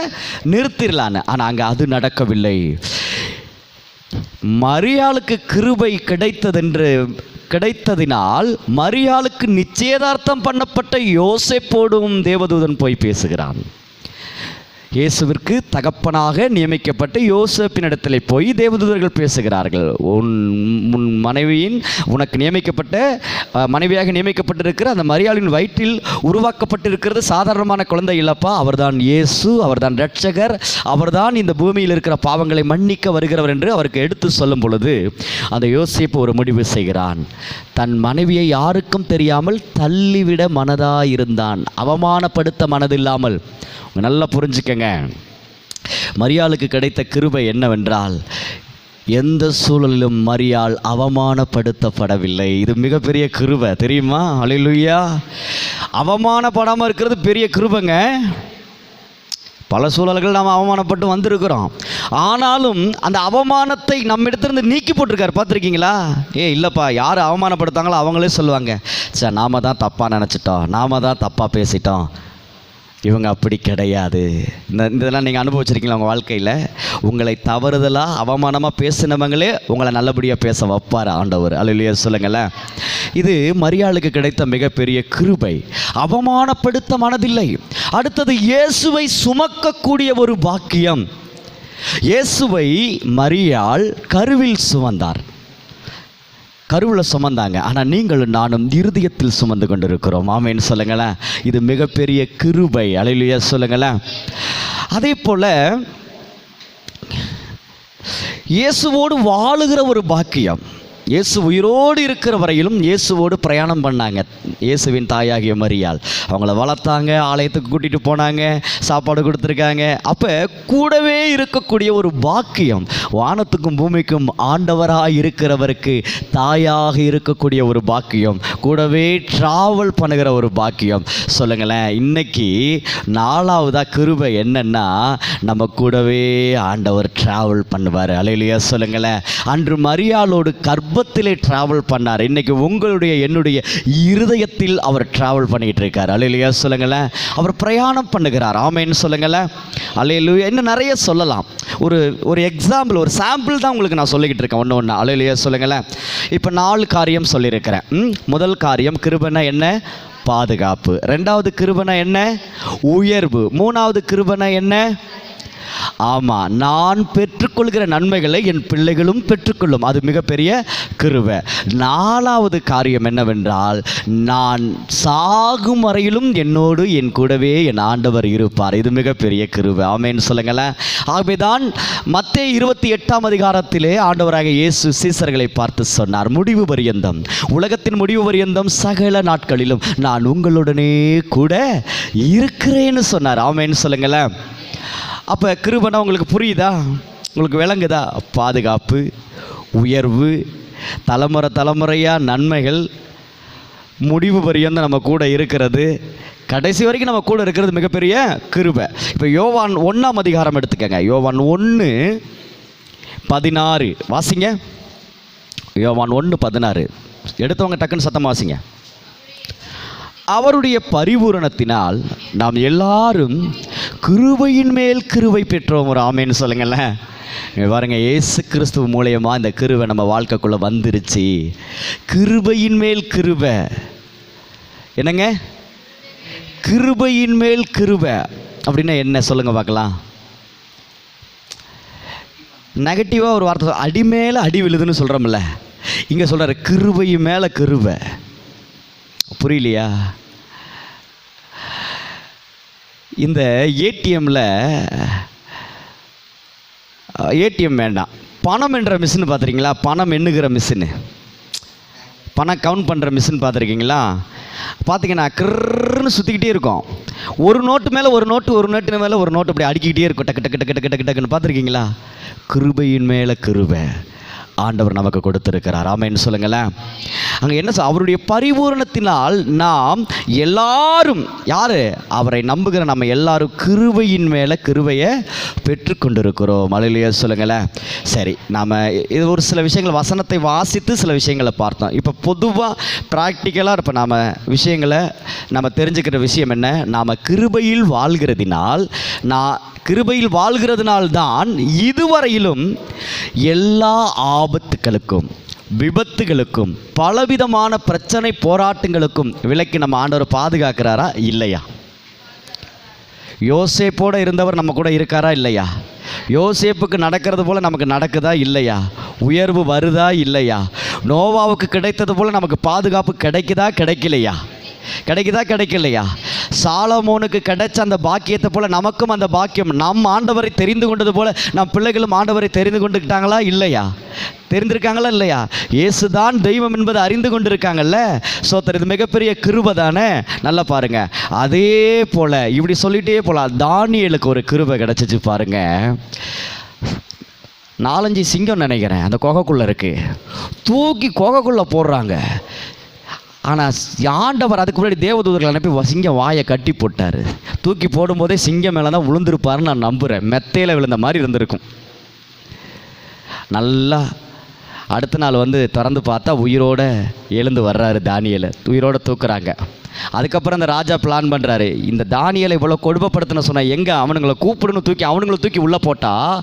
நிறுத்திடலான்னு. ஆனால் அங்கே அது நடக்கவில்லை. மரியாளுக்கு கிருபை கிடைத்ததினால் மரியாளுக்கு நிச்சயதார்த்தம் பண்ணப்பட்ட யோசேப்போடும் தேவதூதன் போய் பேசுகிறான். இயேசுவிற்கு தகப்பனாக நியமிக்கப்பட்ட யோசேப்பினிடத்தில் போய் தேவதூதர்கள் பேசுகிறார்கள். உன் மனைவியின் உனக்கு நியமிக்கப்பட்ட மனைவியாக நியமிக்கப்பட்டிருக்கிற அந்த மரியாளின் வயிற்றில் உருவாக்கப்பட்டிருக்கிறது சாதாரணமான குழந்தை இல்லப்பா, அவர்தான் இயேசு, அவர்தான் இரட்சகர், அவர்தான் இந்த பூமியில் இருக்கிற பாவங்களை மன்னிக்க வருகிறவர் என்று அவருக்கு எடுத்து சொல்லும் பொழுது அந்த யோசேப்பு ஒரு முடிவு செய்கிறான். தன் மனைவியை யாருக்கும் தெரியாமல் தள்ளிவிட மனதாயிருந்தான், அவமானப்படுத்த மனதில்லாமல். நல்லா புரிஞ்சுக்கங்க, மரியாளுக்கு கிடைத்த கிருபை என்னவென்றால், எந்த சூழலிலும் மரியாள் அவமானப்படுத்தப்படவில்லை. இது மிகப்பெரிய கிருபை, தெரியுமா? அல்லேலூயா. அவமானப்படாமல் இருக்கிறது பெரிய கிருபைங்க. பல சூழல்கள் நாம் அவமானப்பட்டு வந்திருக்கிறோம். ஆனாலும் அந்த அவமானத்தை நம்மிடத்திலிருந்து நீக்கி போட்டிருக்காரு. பார்த்துருக்கீங்களா? இல்லைப்பா, யார் அவமானப்படுத்தாங்களோ அவங்களே சொல்லுவாங்க, சார் நாம தான் தப்பாக நினச்சிட்டோம், நாம தான் தப்பாக பேசிட்டோம். இவங்க அப்படி கிடையாது. இதெல்லாம் நீங்கள் அனுபவிச்சிருக்கீங்களா உங்கள் வாழ்க்கையில்? உங்களை தவறுதலாக அவமானமாக பேசினவங்களே உங்களை நல்லபடியாக பேச வைப்பார் ஆண்டவர். அல்லேலூயா சொல்லுங்களேன். இது மரியாளுக்கு கிடைத்த மிகப்பெரிய கிருபை. அவமானப்படுத்த மனதில்லை. அடுத்தது இயேசுவை சுமக்கக்கூடிய ஒரு பாக்கியம். இயேசுவை மரியாள் கருவில் சுமந்தார், கருவில் சுமந்தாங்க. ஆனால் நீங்களும் நானும் இருதயத்தில் சுமந்து கொண்டிருக்கிறோம். ஆமேன்னு சொல்லுங்களேன். இது மிகப்பெரிய கிருபை. அல்லேலூயா சொல்லுங்களேன். அதே போல் இயேசுவோடு வாழுகிற ஒரு பாக்கியம். இயேசு உயிரோடு இருக்கிற வரையிலும் இயேசுவோடு பிரயாணம் பண்ணாங்க இயேசுவின் தாயாகிய மரியாள். அவங்கள வளர்த்தாங்க, ஆலயத்துக்கு கூட்டிகிட்டு போனாங்க, சாப்பாடு கொடுத்துருக்காங்க. அப்போ கூடவே இருக்கக்கூடிய ஒரு பாக்கியம். வானத்துக்கும் பூமிக்கும் ஆண்டவராக இருக்கிறவருக்கு தாயாக இருக்கக்கூடிய ஒரு பாக்கியம், கூடவே ட்ராவல் பண்ணுகிற ஒரு பாக்கியம். சொல்லுங்களேன், இன்னைக்கு நாலாவதாக கிருபை என்னன்னா, நம்ம கூடவே ஆண்டவர் ட்ராவல் பண்ணுவார். அல்லேலூயா சொல்லுங்களேன். அன்று மரியாளோடு கர்ப்பத்திலே ட்ராவல் பண்ணார். இன்னைக்கு உங்களுடைய என்னுடைய இருதயத்தில் அவர் ட்ராவல் பண்ணிக்கிட்டு இருக்கார். அல்லேலூயா சொல்லுங்களேன். அவர் பிரயாணம் பண்ணுகிறார். ஆமேன்னு சொல்லுங்களேன். அல்லேலூயா. இன்னும் நிறைய சொல்லலாம். ஒரு எக்ஸாம்பிள், ஒரு சாம்பிள் தான் உங்களுக்கு நான் சொல்லிக்கிட்டு இருக்கேன் ஒன்று ஒன்று. அல்லேலூயா சொல்லுங்களேன். இப்போ 4 காரியம் சொல்லியிருக்கிறேன். முதல் காரியம் கிருபைனா என்ன? பாதுகாப்பு. ரெண்டாவது கிருபைனா என்ன? உயர்வு. மூணாவது கிருபைனா என்ன? ஆமாம், நான் பெற்றுக்கொள்கிற நன்மைகளை என் பிள்ளைகளும் பெற்றுக்கொள்ளும். அது மிகப்பெரிய கிருபை. நாலாவது காரியம் என்னவென்றால், நான் சாகும் வரையிலும் என்னோடு என் கூடவே என் ஆண்டவர் இருப்பார். இது மிகப்பெரிய கிருபை. ஆமேன்னு சொல்லுங்களேன். ஆகவேதான் மத்தேயு 28ஆம் அதிகாரத்திலே ஆண்டவராக இயேசு சீசர்களை பார்த்து சொன்னார், முடிவு பரியந்தம், உலகத்தின் முடிவு பரியந்தம் சகல நாட்களிலும் நான் உங்களுடனே கூட இருக்கிறேன்னு சொன்னார். ஆமேன்னு சொல்லுங்களேன். அப்போ கிருபைனா உங்களுக்கு புரியுதா? உங்களுக்கு விளங்குதா? பாதுகாப்பு, உயர்வு, தலைமுறையாக நன்மைகள், முடிவு பரியந்தம் நம்ம கூட இருக்கிறது, கடைசி வரைக்கும் நம்ம கூட இருக்கிறது மிகப்பெரிய கிருபை. இப்போ யோவான் 1ஆம் அதிகாரம் எடுத்துக்கங்க. யோவான் 1:16 வாசிங்க. யோவான் 1:16 எடுத்தவங்க டக்குன்னு சத்தம் வாசிங்க. அவருடைய பரிபூரணத்தினால் நாம் எல்லாரும் கிருபையின் மேல் கிருபை பெற்றோம். ஒரு ஆமேன்னு சொல்லுங்களேன். பாருங்க, இயேசு கிறிஸ்துவ மூலயமா இந்த கிருபை நம்ம வாழ்க்கைக்குள்ளே வந்துருச்சு. கிருபையின் மேல் கிருபை. என்னங்க? கிருபையின் மேல் கிருபை அப்படின்னா என்ன சொல்லுங்க பார்க்கலாம். நெகட்டிவாக ஒரு வார்த்தை, அடி மேலே அடி விழுதுன்னு சொல்கிறோம்ல, இங்கே சொல்கிறார் கிருபையின் மேலே கிருபை. புரியலையா? இந்த ஏடிஎம் வேண்டாம், பணம் என்ற மிஷின் பார்த்துருக்கீங்களா? பணம் எண்ணுகிற மிஷின், பணம் கவுண்ட் பண்ணுற மிஷின் பார்த்துருக்கீங்களா? பார்த்தீங்கன்னா கிருன்னு சுற்றிக்கிட்டே இருக்கும். ஒரு நோட்டு மேலே ஒரு நோட்டு, ஒரு நோட்டு மேலே ஒரு நோட்டு அப்படி அடிக்கிட்டே இருக்கும். டக்கு டக்கு டக்கு டக்கு டக்கு டக்குன்னு பார்த்துருக்கீங்களா? கிருபையின் மேலே கிருபை ஆண்டவர் நமக்கு கொடுத்திருக்கிறார். ஆமென் சொல்லுங்களேன். அங்கே என்ன அவருடைய பரிபூரணத்தினால் நாம் எல்லாரும், யார்? அவரை நம்புகிற நம்ம எல்லாரும் கிருபையின் மேலே கிருபையை பெற்றுக்கொண்டிருக்கிறோம். அல்லேலூயா சொல்லுங்களேன். சரி, நாம் இது ஒரு சில விஷயங்கள் வசனத்தை வாசித்து சில விஷயங்களை பார்த்தோம். இப்போ பொதுவாக ப்ராக்டிக்கலாக இப்போ நாம் விஷயங்களை நம்ம தெரிஞ்சுக்கிற விஷயம் என்ன? நாம் கிருபையில் வாழ்கிறதினால், கிருபையில் வாழ்கிறதுனால்தான் இதுவரையிலும் எல்லா ஆபத்துகளுக்கும், விபத்துகளுக்கும், பலவிதமான பிரச்சனை போராட்டங்களுக்கும் விலக்கி நம்ம ஆண்டவர் பாதுகாக்கிறாரா இல்லையா? யோசேப்போடு இருந்தவர் நம்ம கூட இருக்காரா இல்லையா? யோசேப்புக்கு நடக்கிறது போல் நமக்கு நடக்குதா இல்லையா? உயர்வு வருதா இல்லையா? நோவாவுக்கு கிடைத்தது போல் நமக்கு பாதுகாப்பு கிடைக்குதா கிடைக்கலையா? கிடைக்கலையா? சாலமோனுக்கு கிடைச்ச அந்த பாக்கியத்தை போல நமக்கும் அந்த பாக்கியம், நம் ஆண்டவரை தெரிந்து கொண்டது போல நம் பிள்ளைகளும் ஆண்டவரை தெரிந்து கொண்டுக்கிட்டாங்களா இல்லையா? தெரிந்திருக்காங்களா இல்லையா? இயேசுதான் தெய்வம் என்பதை அறிந்து கொண்டிருக்காங்கல்ல. சோத்தர், இது மிகப்பெரிய கிருபை தானே. நல்லா பாருங்க. அதே போல இப்படி சொல்லிட்டே போலாம். தானியேலுக்கு ஒரு கிருபை கிடைச்சிச்சு பாருங்க. 4-5 சிங்கம் நினைக்கிறேன் அந்த குகைக்குள்ளே இருக்குது, தூக்கி குகைக்குள்ளே போடுறாங்க. ஆனால் ஆண்டவர் அதுக்கு முன்னாடி தேவதூதர்கள் அனுப்பி சிங்கம் வாயை கட்டி போட்டார். தூக்கி போடும்போதே சிங்கம் மேலே தான் விழுந்திருப்பாருன்னு நான் நம்புகிறேன். மெத்தையில் விழுந்த மாதிரி இருந்திருக்கும். நல்லா அடுத்த நாள் திறந்து பார்த்தா உயிரோடு எழுந்து வர்றாரு தானியேலை, உயிரோடு தூக்குறாங்க. அதுக்கப்புறம் அந்த ராஜா பிளான் பண்ணுறாரு, இந்த தானியேலை இவ்வளோ கொடுமைப்படுத்தின சொன்னால் எங்கே அவனுங்களை கூப்பிடுன்னு தூக்கி அவனுங்களை தூக்கி உள்ளே போட்டால்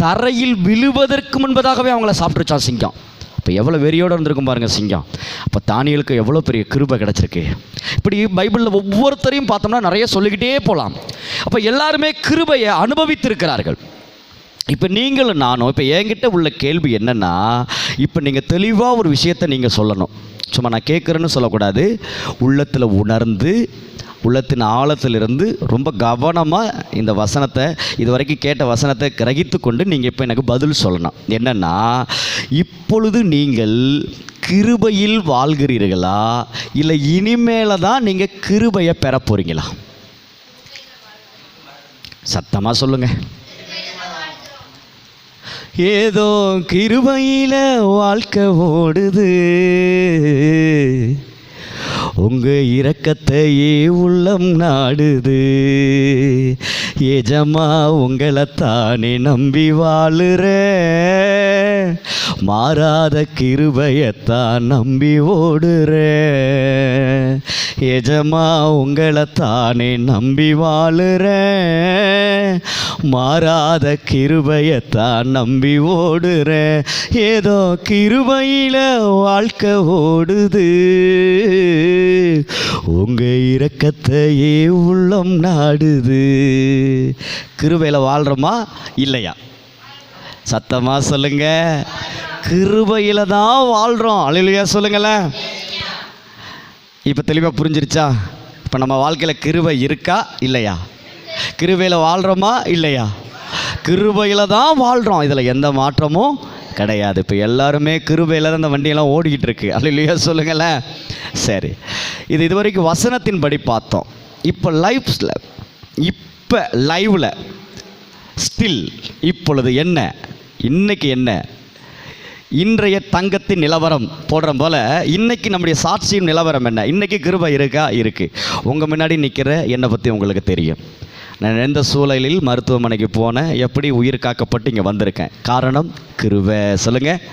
தரையில் விழுவதற்கு முன்பதாகவே அவங்கள சாப்பிட்டுருச்சான் சிங்கம். இப்போ எவ்வளோ வெறியோடு இருந்திருக்கும் பாருங்கள் சிங்கம். அப்போ தானியேலுக்கு எவ்வளோ பெரிய கிருபை கிடச்சிருக்கு. இப்படி பைபிளில் ஒவ்வொருத்தரையும் பார்த்தோம்னா நிறைய சொல்லிக்கிட்டே போகலாம். அப்போ எல்லாருமே கிருபையை அனுபவித்திருக்கிறார்கள். இப்போ நீங்களும் நானும், இப்போ என்கிட்ட உள்ள கேள்வி என்னென்னா, இப்போ நீங்கள் தெளிவாக ஒரு விஷயத்தை நீங்கள் சொல்லணும். சும்மா நான் கேட்குறேன்னு சொல்லக்கூடாது. உள்ளத்தில் உணர்ந்து, உள்ளத்தின் ஆழத்திலிருந்து ரொம்ப கவனமாக இந்த வசனத்தை, இது வரைக்கும் கேட்ட வசனத்தை கிரகித்து கொண்டு நீங்கள் இப்போ எனக்கு பதில் சொல்லணும். என்னென்னா, இப்பொழுது நீங்கள் கிருபையில் வாழ்கிறீர்களா இல்லை இனிமேல தான் நீங்கள் கிருபையை பெற போகிறீங்களா? சத்தமாக சொல்லுங்கள். ஏதோ கிருபையில வாழ்க்கை ஓடுது, உங்க இரக்கத்தையே உள்ளம் நாடுது. ஏஜமா உங்களைத்தானே நம்பி வாழுற, மாறாத கிருபையத்தான் நம்பி ஓடுற. ஏஜமா உங்களைத்தானே நம்பி வாழுற, மாறாத கிருபையத்தான் நம்பி ஓடுற. ஏதோ கிருபையில வாழ்க்கை ஓடுது, உங்க இரக்கத்தையே உள்ளம் நாடுது. கிருபையில வாழ்றோமா இல்லையா? சத்தமா சொல்லுங்க. கிருபையில தான் வாழ்றோம். அல்லேலூயா சொல்லுங்களேன். இப்போ தெளிவாக புரிஞ்சிருச்சா? இப்போ நம்ம வாழ்க்கையில் கிருபை இருக்கா இல்லையா? கிருபையில் வாழ்கிறோமா இல்லையா? கிருபையில் தான் வாழ்கிறோம். இதில் எந்த மாற்றமும் கிடையாது. இப்போ எல்லாருமே கிருபையில் தான் இந்த வண்டியெல்லாம் ஓடிக்கிட்டு இருக்கு. அல்லேலூயா சொல்லுங்களேன். சரி, இது வரைக்கும் வசனத்தின்படி பார்த்தோம். இப்போ லைவில் ஸ்டில் இப்பொழுது என்ன, இன்னைக்கு என்ன, இன்றைய தங்கத்தின் நிலவரம் போடுற போல் இன்றைக்கி நம்முடைய சாட்சியின் நிலவரம் என்ன? இன்றைக்கி கிருபை இருக்கா? இருக்குது. உங்கள் முன்னாடி நிற்கிற என்னை பற்றி உங்களுக்கு தெரியும். நான் எந்த சூழலில் மருத்துவமனைக்கு போனேன், எப்படி உயிர் காக்கப்பட்டு இங்கே வந்திருக்கேன். காரணம் கிருபை. சொல்லுங்கள்,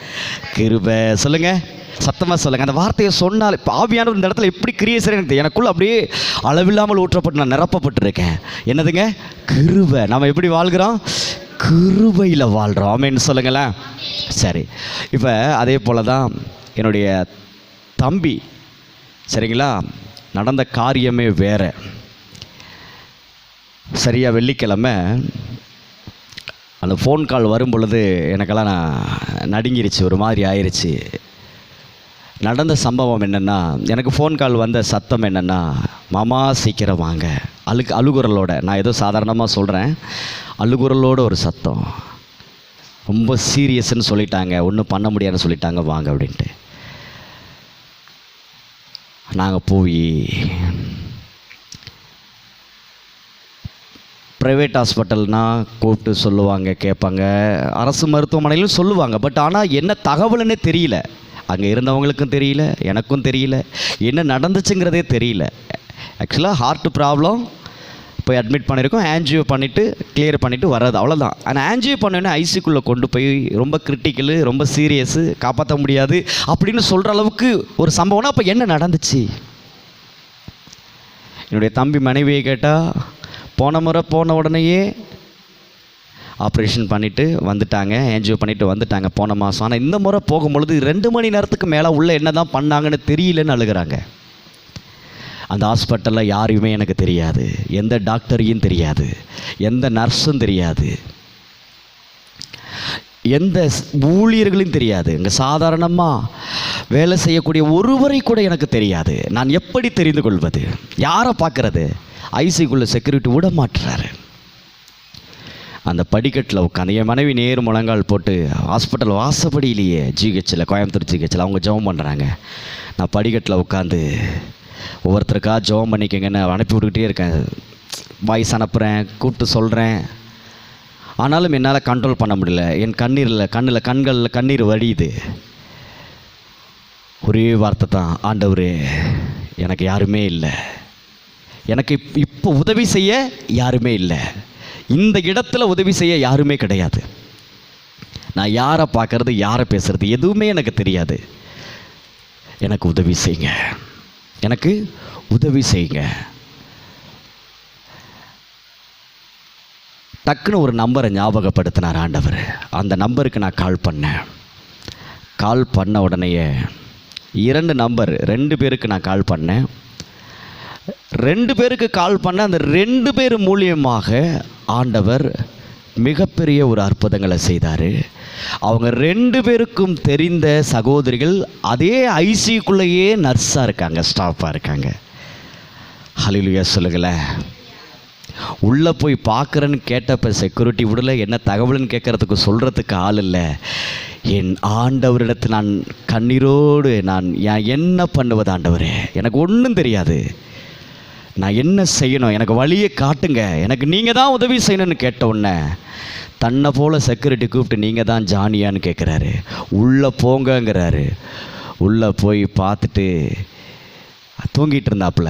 கிருபை. சொல்லுங்கள், சத்தமாக சொல்லுங்கள். அந்த வார்த்தையை சொன்னால் இப்போ ஆவியானவர் இந்த இடத்துல எப்படி கிரியேசர் எனக்கு எனக்குள்ளே அப்படியே அளவில்லாமல் ஊற்றப்பட்டு நான் நிரப்பப்பட்டிருக்கேன். என்னதுங்க? கிருபை. நம்ம எப்படி வாழ்கிறோம்? கிருபையில் வாழ்கிறோம். ஆமென் சொல்லுங்களேன். சரி, இப்போ அதே போல் தான் என்னுடைய தம்பி, சரிங்களா, நடந்த காரியமே வேறு. சரியாக வெள்ளிக்கிழமை அந்த ஃபோன் கால் வரும் பொழுது எனக்கெல்லாம் நான் நடுங்கிருச்சு, ஒரு மாதிரி ஆயிடுச்சு. நடந்த சம்பவம் என்னென்னா, எனக்கு ஃபோன் கால் வந்த சத்தம் என்னென்னா, மாமா சீக்கிரம் வாங்க, அழுகுரலோட. நான் ஏதோ சாதாரணமாக சொல்கிறேன், அழுகுரலோட ஒரு சத்தம். ரொம்ப சீரியஸ்ன்னு சொல்லிட்டாங்க, ஒன்றும் பண்ண முடியாதுன்னு சொல்லிட்டாங்க, வாங்க அப்படின்ட்டு. நாங்கள் போய் ப்ரைவேட் ஹாஸ்பிட்டல்னால் கூப்பிட்டு சொல்லுவாங்க, கேட்பாங்க. அரசு மருத்துவமனையிலும் சொல்லுவாங்க. பட் ஆனால் என்ன தகவல்னே தெரியல. அங்கே இருந்தவங்களுக்கும் தெரியல, எனக்கும் தெரியல, என்ன நடந்துச்சுங்கிறதே தெரியல. ஆக்சுவலாக ஹார்ட் ப்ராப்ளம், போய் அட்மிட் பண்ணியிருக்கோம், ஆன்ஜியோ பண்ணிவிட்டு கிளியர் பண்ணிவிட்டு வர்றது, அவ்வளோதான். ஆனால் ஆன்ஜியோ பண்ணோன்னே ஐசிக்குள்ளே கொண்டு போய் ரொம்ப கிரிட்டிக்கலு, ரொம்ப சீரியஸு, காப்பாற்ற முடியாது அப்படின்னு சொல்கிற அளவுக்கு ஒரு சம்பவம்னா அப்போ என்ன நடந்துச்சு? என்னுடைய தம்பி மனைவியை கேட்டால், போன முறை போன உடனேயே ஆப்ரேஷன் பண்ணிவிட்டு வந்துட்டாங்க, ஆன்ஜியோ பண்ணிவிட்டு வந்துட்டாங்க போன மாதம். ஆனால் இந்த முறை போகும்பொழுது 2 மணி நேரத்துக்கு மேலே உள்ளே என்ன தான் பண்ணாங்கன்னு தெரியலன்னு அழுகிறாங்க. அந்த ஹாஸ்பிட்டலில் யாரையுமே எனக்கு தெரியாது, எந்த டாக்டரையும் தெரியாது, எந்த நர்ஸும் தெரியாது, எந்த ஊழியர்களையும் தெரியாது. இங்கே சாதாரணமாக வேலை செய்யக்கூடிய ஒருவரை கூட எனக்கு தெரியாது. நான் எப்படி தெரிந்து கொள்வது? யாரை பார்க்குறது? ஐசிக்குள்ளே செக்யூரிட்டி விட மாட்டுறாரு. அந்த படிக்கட்டில் உட்காந்து என் மனைவி நேர் முழங்கால் போட்டு ஹாஸ்பிட்டல் வாசப்படியிலேயே, ஜிஹெச்சில், கோயம்புத்தூர் ஜிஹெச்சில் அவங்க ஜெபம் பண்ணுறாங்க. நான் படிக்கட்டில் உட்காந்து ஒவ்வொருத்தருக்கா ஜெபம் பண்ணிக்கங்கன்னு அனுப்பி விட்டுக்கிட்டே இருக்கேன். வாய்ஸ் அனுப்புகிறேன், கூப்பிட்டு சொல்கிறேன். ஆனாலும் என்னால் கண்ட்ரோல் பண்ண முடியல. என் கண்களில் கண்ணீர் வடியுது. ஒரே வார்த்தை தான், ஆண்டவரே எனக்கு யாருமே இல்லை, எனக்கு இப்போ உதவி செய்ய யாருமே இல்லை, இந்த இடத்துல உதவி செய்ய யாருமே கிடையாது, நான் யாரை பார்க்கறது, யாரை பேசுறது எதுவுமே எனக்கு தெரியாது, எனக்கு உதவி செய்யுங்க, எனக்கு உதவி செய்யுங்க. டக்குன்னு ஒரு நம்பரை ஞாபகப்படுத்தினார் ஆண்டவர். அந்த நம்பருக்கு நான் கால் பண்ண உடனேயே 2 நம்பர், 2 பேருக்கு நான் கால் பண்ணேன். 2 பேருக்கு கால் பண்ண அந்த 2 பேர் மூலியமாக ஆண்டவர் மிகப்பெரிய ஒரு அற்புதங்களை செய்தார். அவங்க 2 பேருக்கும் தெரிந்த சகோதரிகள் அதே ஐசிக்குள்ளேயே நர்ஸாக இருக்காங்க, ஸ்டாஃபாக இருக்காங்க. ஹல்லேலூயா சொல்லுங்களேன். உள்ளே போய் பார்க்குறேன்னு கேட்டப்போ செக்யூரிட்டி விடலை, என்ன தகவல்னு கேட்குறதுக்கு சொல்கிறதுக்கு ஆள் இல்லை. என் ஆண்டவரிடத்தில் நான் கண்ணீரோடு நான் என்ன பண்ணுவது ஆண்டவரே, எனக்கு ஒன்றும் தெரியாது, நான் என்ன செய்யணும், எனக்கு வழியை காட்டுங்க, எனக்கு நீங்கள் தான் உதவி செய்யணும்னு கேட்ட உடனே தன்னை போல் செக்யூரிட்டி கூப்பிட்டு நீங்கள் தான் ஜானியான்னு கேட்குறாரு. உள்ளே போங்கங்கிறாரு. உள்ளே போய் பார்த்துட்டு தூங்கிட்டு இருந்தாப்புல.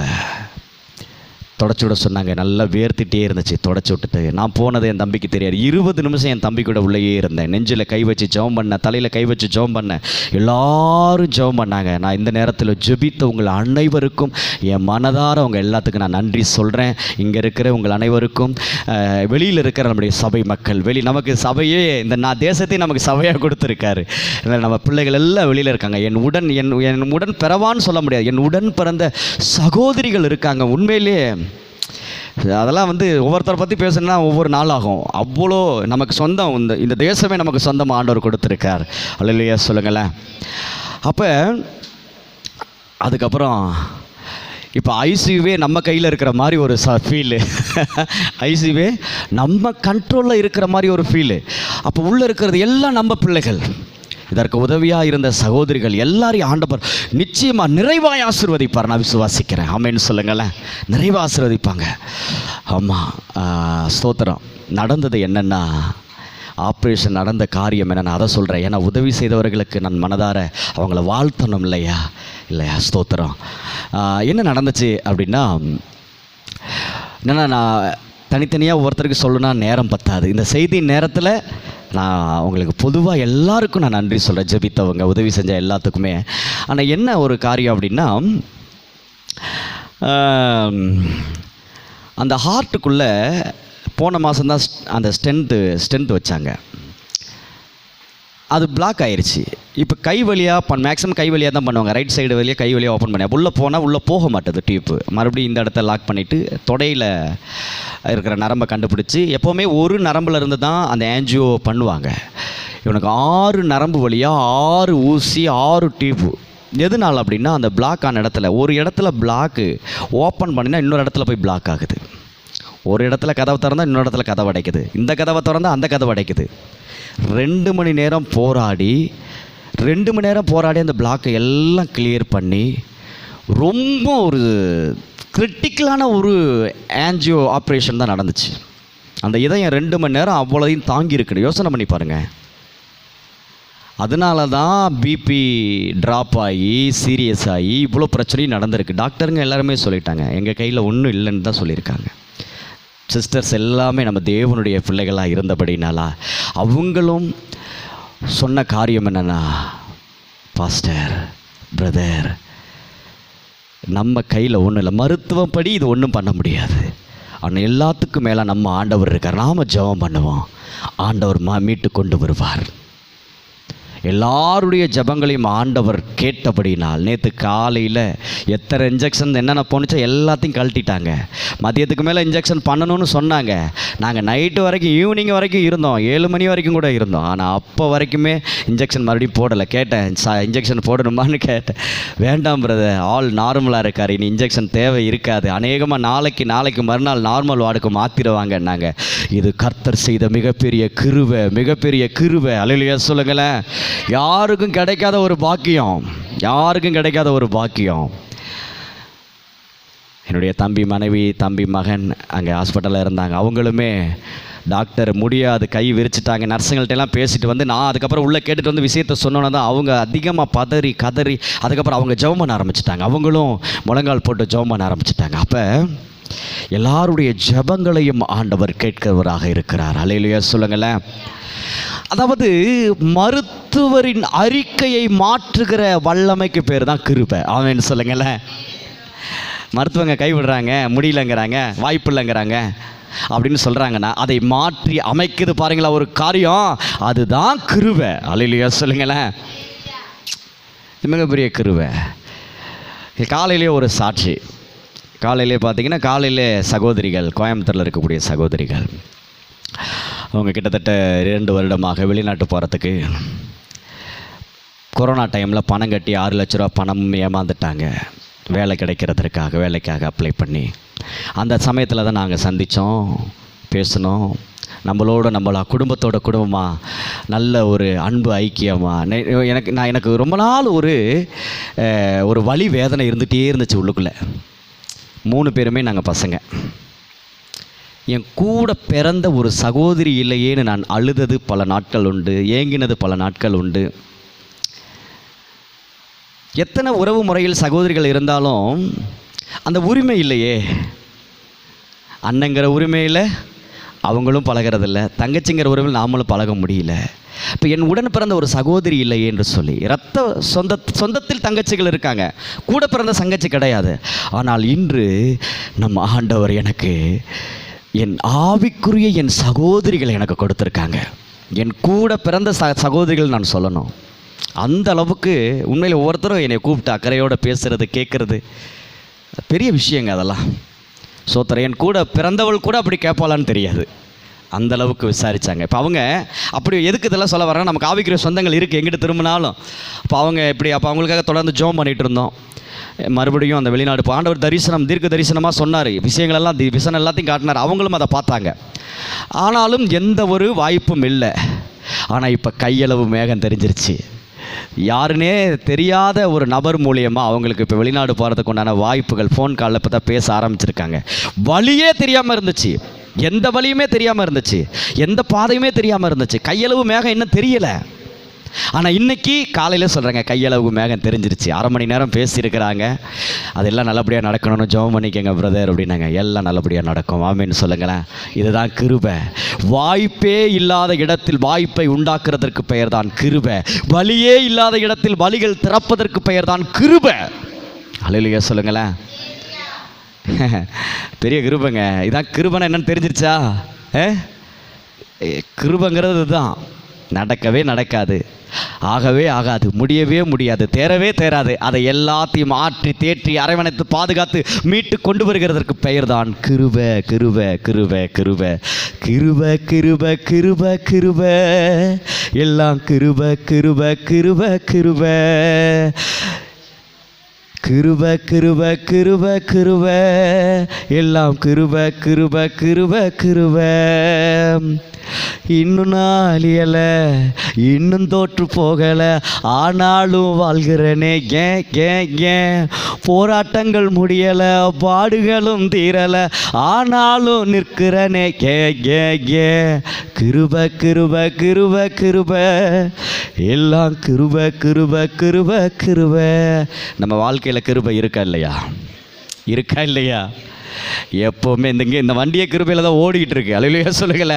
தொடச்சி விட சொன்னாங்க. நல்லா வேர்த்திட்டே இருந்துச்சு. தொடச்சி விட்டுட்டு நான் போனது என் தம்பிக்கு தெரியாது. 20 நிமிஷம் என் தம்பி கூட உள்ளேயே இருந்தேன். நெஞ்சில் கை வச்சு ஜெபம் பண்ணேன், தலையில் கை வச்சு ஜெபம் பண்ணேன். எல்லாரும் ஜெபம் பண்ணாங்க. நான் இந்த நேரத்தில் ஜெபித்த உங்கள் அனைவருக்கும் என் மனதார உங்கள் எல்லாத்துக்கும் நான் நன்றி சொல்கிறேன். இங்கே இருக்கிற உங்கள் அனைவருக்கும், வெளியில் இருக்கிற நம்முடைய சபை மக்கள், நமக்கு சபையே இந்த தேசத்தையும் நமக்கு சபையாக கொடுத்துருக்காரு. நம்ம பிள்ளைகள் எல்லாம் வெளியில் இருக்காங்க. என் உடன் பிறவான்னு சொல்ல முடியாது, என் உடன் பிறந்த சகோதரிகள் இருக்காங்க. உண்மையிலேயே அதெல்லாம் ஒவ்வொருத்தரை பற்றி பேசணுன்னா ஒவ்வொரு நாள் ஆகும். அவ்வளோ நமக்கு சொந்தம், இந்த தேசமே நமக்கு சொந்தமாக ஆண்டவர் கொடுத்துருக்கார். அல்லேலூயா சொல்லுங்களேன். அப்போ அதுக்கப்புறம் இப்போ ஐசியூவே நம்ம கையில் இருக்கிற மாதிரி ஒரு ஃபீலு, ஐசியூவே நம்ம கண்ட்ரோலில் இருக்கிற மாதிரி ஒரு ஃபீலு. அப்போ உள்ளே இருக்கிறது எல்லாம் நம்ம பிள்ளைகள். இதற்கு உதவியாக இருந்த சகோதரிகள் எல்லாரையும் ஆண்டவர் நிச்சயமாக நிறைவாய் ஆசீர்வதிப்பார். நான் விசுவாசிக்கிறேன். ஆமென்னு சொல்லுங்களேன். நிறைவாக ஆசீர்வதிப்பாங்க. ஆமாம், ஸ்தோத்திரம். நடந்தது என்னென்னா, ஆப்ரேஷன் நடந்த காரியம் என்ன, நான் அதை சொல்கிறேன். ஏன்னா உதவி செய்தவர்களுக்கு நான் மனதார அவங்கள வாழ்த்தணும் இல்லையா? ஸ்தோத்திரம். என்ன நடந்துச்சு அப்படின்னா, என்னென்னா நான் தனித்தனியாக ஒவ்வொருத்தருக்கு சொல்லணும்னா நேரம் பத்தாது. இந்த செய்தி நேரத்தில் நான் உங்களுக்கு பொதுவாக எல்லாருக்கும் நான் நன்றி சொல்கிறேன், ஜெபித்தவங்க, உதவி செஞ்ச எல்லாத்துக்குமே. ஆனால் என்ன ஒரு காரியம் அப்படின்னா, அந்த ஹார்ட்டுக்குள்ளே போன மாதம்தான் அந்த ஸ்டென்த் வச்சாங்க. அது பிளாக் ஆயிடுச்சு. இப்போ கை வழியாக மேக்ஸிமம் கை வழியாக தான் பண்ணுவாங்க. ரைட் சைடு வழியாக கை வழியாக ஓப்பன் பண்ணி உள்ளே போனால் உள்ளே போக மாட்டேது டியூப்பு. மறுபடியும் இந்த இடத்த லாக் பண்ணிவிட்டு தொடையில் இருக்கிற நரம்பை கண்டுபிடிச்சி, எப்போவுமே ஒரு நரம்பில் இருந்து தான் அந்த ஆன்ஜியோ பண்ணுவாங்க. இவனுக்கு 6 நரம்பு வழியாக 6 ஊசி 6 டியூப்பு. எதுனால அப்படின்னா, அந்த பிளாக் ஆன இடத்துல ஒரு இடத்துல பிளாக்கு ஓப்பன் பண்ணினா இன்னொரு இடத்துல போய் பிளாக் ஆகுது. ஒரு இடத்துல கதவை திறந்தால் இன்னொரு இடத்துல கதவை அடைக்குது, இந்த கதவை திறந்தால் அந்த கதவை அடைக்குது. 2 மணி நேரம் போராடி அந்த பிளாக்கை எல்லாம் கிளியர் பண்ணி ரொம்ப ஒரு கிரிட்டிக்கலான ஒரு ஆன்ஜியோ ஆப்ரேஷன் தான் நடந்துச்சு. அந்த இதயம் 2 மணி நேரம் அவ்வளோதையும் தாங்கியிருக்குன்னு யோசனை பண்ணி பாருங்கள். அதனால தான் பிபி ட்ராப் ஆகி சீரியஸ் ஆகி இவ்வளோ பிரச்சனையும் நடந்திருக்கு. டாக்டருங்க எல்லாருமே சொல்லிட்டாங்க, எங்கள் கையில் ஒன்றும் இல்லைன்னு தான் சொல்லியிருக்காங்க. சிஸ்டர்ஸ் எல்லாமே நம்ம தேவனுடைய பிள்ளைகளாக இருந்தபடினாலா அவங்களும் சொன்ன காரியம் என்னென்னா, பாஸ்டர் பிரதர், நம்ம கையில் ஒன்றும் இல்லை, மருத்துவப்படி இது ஒன்றும் பண்ண முடியாது. ஆனால் எல்லாத்துக்கும் மேலே நம்ம ஆண்டவர் இருக்கார். நாம் ஜெபம் பண்ணுவோம், ஆண்டவர் மீட்டு கொண்டு வருவார். எல்லாருடைய ஜபங்களையும் ஆண்டவர் கேட்டபடினால் நேற்று காலையில் எத்தனை இன்ஜெக்ஷன் என்னென்ன போணுச்சோ எல்லாத்தையும் கழட்டிட்டாங்க. மதியத்துக்கு மேலே இன்ஜெக்ஷன் பண்ணணும்னு சொன்னாங்க. நாங்கள் நைட்டு வரைக்கும் ஈவினிங் வரைக்கும் இருந்தோம், 7 மணி வரைக்கும் கூட இருந்தோம். ஆனால் அப்போ வரைக்குமே இன்ஜெக்ஷன் மறுபடியும் போடலை. கேட்டேன், இன்ஜெக்ஷன் போடணுமான்னு கேட்டேன். வேண்டாம் பிரதர், ஆல் நார்மலாக இருக்கார், இனி இன்ஜெக்ஷன் தேவை இருக்காது, அநேகமாக நாளைக்கு மறுநாள் நார்மல் வார்டுக்கு மாற்றிடுவாங்கன்னாங்க. இது கர்த்தர் செய்த மிகப்பெரிய கிருபை. அல்லேலூயா சொல்லுங்களேன். யாருக்கும் கிடைக்காத ஒரு பாக்கியம். என்னுடைய தம்பி மனைவி, தம்பி மகன் அங்கே ஹாஸ்பிட்டலில் இருந்தாங்க. அவங்களுமே டாக்டர் முடியாது, கை விரிச்சிட்டாங்க. நர்ஸுங்கள்ட்ட எல்லாம் பேசிட்டு வந்து நான் அதுக்கப்புறம் உள்ளே கேட்டுட்டு வந்து விஷயத்தை சொன்னோன்னா தான் அவங்க அதிகமாக பதறி கதறி அதுக்கப்புறம் அவங்க ஜெபம் பண்ண ஆரம்பிச்சிட்டாங்க. அவங்களும் முழங்கால் போட்டு ஜெபம் பண்ண ஆரம்பிச்சிட்டாங்க. அப்போ எல்லாருடைய ஜெபங்களையும் ஆண்டவர் கேட்கிறவராக இருக்கிறார். அல்லேலூயா சொல்லுங்களேன். அதாவது மருத்துவரின் அறிக்கையை மாற்றுகிற வல்லமைக்கு பேர் தான் கிருபை. ஆமென் சொல்லுங்களேன். மருத்துவங்க கைவிடுறாங்க, முடியலங்கிறாங்க, வாய்ப்பு இல்லைங்கிறாங்க அப்படின்னு சொல்கிறாங்கன்னா அதை மாற்றி அமைக்குது பாருங்களா ஒரு காரியம், அதுதான் கிருபை. அல்லேலூயா சொல்லுங்களேன். மிகப்பெரிய கிருபை. காலையிலே ஒரு சாட்சி. காலையிலே பார்த்தீங்கன்னா, காலையிலே சகோதரிகள், கோயம்புத்தூரில் இருக்கக்கூடிய சகோதரிகள், அவங்க கிட்டத்தட்ட 2 வருடமாக வெளிநாட்டு போகிறதுக்கு கொரோனா டைமில் பணம் கட்டி 6 லட்ச ரூபா பணம் ஏமாந்துட்டாங்க. வேலைக்காக அப்ளை பண்ணி அந்த சமயத்தில் தான் நாங்கள் சந்தித்தோம், பேசினோம். நம்மளா குடும்பமாக நல்ல ஒரு அன்பு ஐக்கியமாக எனக்கு ரொம்ப நாள் ஒரு வலி வேதனை இருந்துகிட்டே இருந்துச்சு உள்ளுக்குள்ளே. 3 பேருமே நாங்கள் பசங்க. என் கூட பிறந்த ஒரு சகோதரி இல்லையேன்னு நான் அழுதது பல நாட்கள் உண்டு, ஏங்கினது பல நாட்கள் உண்டு. எத்தனை உறவு முறையில் சகோதரிகள் இருந்தாலும் அந்த உரிமை இல்லையே. அண்ணங்கிற உரிமையில் அவங்களும் பழகிறதில்ல, தங்கச்சிங்கிற உறவில் நாமளும் பழக முடியல. இப்போ என் உடன் பிறந்த ஒரு சகோதரி இல்லையே என்று சொல்லி, சொந்தத்தில் தங்கச்சிகள் இருக்காங்க, கூட பிறந்த தங்கச்சி கிடையாது. ஆனால் இன்று நம்ம ஆண்டவர் எனக்கு என் ஆவிக்குரிய என் சகோதரிகளை எனக்கு கொடுத்துருக்காங்க. என் கூட பிறந்த சகோதரிகள் நான் சொல்லணும். அந்த அளவுக்கு உண்மையில் ஒவ்வொருத்தரும் என்னை கூப்பிட்டு அக்கறையோடு பேசுகிறது, கேட்குறது பெரிய விஷயங்க. அதெல்லாம் சோத்திரம். என் கூட பிறந்தவள் கூட அப்படி கேட்பாளான்னு தெரியாது, அந்த அளவுக்கு விசாரித்தாங்க. இப்போ அவங்க அப்படி எதுக்கு இதெல்லாம் சொல்ல வராங்க, நமக்கு ஆவிக்குரிய சொந்தங்கள் இருக்குது எங்கிட்ட திரும்பினாலும். அப்போ அவங்களுக்காக தொடர்ந்து ஜெபம் பண்ணிகிட்டு இருந்தோம். மறுபடியும் அந்த வெளிநாடு ஆண்டவர் தீர்க்க தரிசனமாக சொன்னார், விஷயம் எல்லாத்தையும் காட்டினார். அவங்களும் அதை பார்த்தாங்க. ஆனாலும் எந்த ஒரு வாய்ப்பும் இல்லை. ஆனால் இப்போ கையளவு மேகம் தெரிஞ்சிருச்சு. யாருன்னே தெரியாத ஒரு நபர் மூலியமாக அவங்களுக்கு இப்போ வெளிநாடு போகிறதுக்கு உண்டான வாய்ப்புகள், ஃபோன் காலில் இப்போ தான் பேச ஆரம்பிச்சிருக்காங்க. வழியே தெரியாமல் இருந்துச்சு. எந்த வழியுமே தெரியாமல் இருந்துச்சு, எந்த பாதையுமே தெரியாமல் இருந்துச்சு, கையளவு மேகம் இன்னும் தெரியலை. ஆனால் இன்றைக்கி காலையில் சொல்கிறாங்க கையளவு மேகம் தெரிஞ்சிருச்சு. 1/2 மணி நேரம் பேசியிருக்கிறாங்க, அதெல்லாம் நல்லபடியாக நடக்கணும்னு ஜெபம் பண்ணிக்கங்க பிரதர் அப்படின்னாங்க. எல்லாம் நல்லபடியாக நடக்கும், ஆமேன்னு சொல்லுங்களேன். இதுதான் கிருபை. வாய்ப்பே இல்லாத இடத்தில் வாய்ப்பை உண்டாக்குறதற்கு பெயர் தான் கிருபை. வழியே இல்லாத இடத்தில் வழிகள் திறப்பதற்கு பெயர் தான் கிருபை. அல்லேலூயா சொல்லுங்களேன். பெரிய கிருபைங்க. இதான் கிருபைன்னா என்னன்னு தெரிஞ்சிருச்சா? கிருபைங்கிறது தான் நடக்கவே நடக்காது, ஆகவே ஆகாது, முடியவே முடியாது, தேரவே தேராது. அதை எல்லாத்தையும் ஆற்றி தேற்றி அரவணைத்து பாதுகாத்து மீட்டு கொண்டு வருகிறதற்கு பெயர் தான் கிருபை. கிருபை கிருபை கிருபை கிருபை கிருபை கிருபை கிருபை எல்லாம் கிருபை கிருபை கிருபை கிருபை கிருபை கிருபை கிருபை கிருபை எல்லாம் கிருபை கிருபை கிருபை கிருபை. இன்னும் நாளியலை, இன்னும் தோற்று போகலை, ஆனாலும் வாழ்கிறனே ஏன் போராட்டங்கள் முடியலை, பாடுகளும் தீரலை, ஆனாலும் நிற்கிறனே கிருபை கிருபை கிருபை கிருபை எல்லாம் கிருபை கிருபை கிருபை கிருபை. நம்ம வாழ்க்கையில் கிருபை இருக்கா இல்லையா? இருக்கா இல்லையா? எப்போவுமே இந்த வண்டியை கிருபையில் தான் ஓடிக்கிட்டு இருக்கு. அல்லேலூயா சொல்லுங்கள.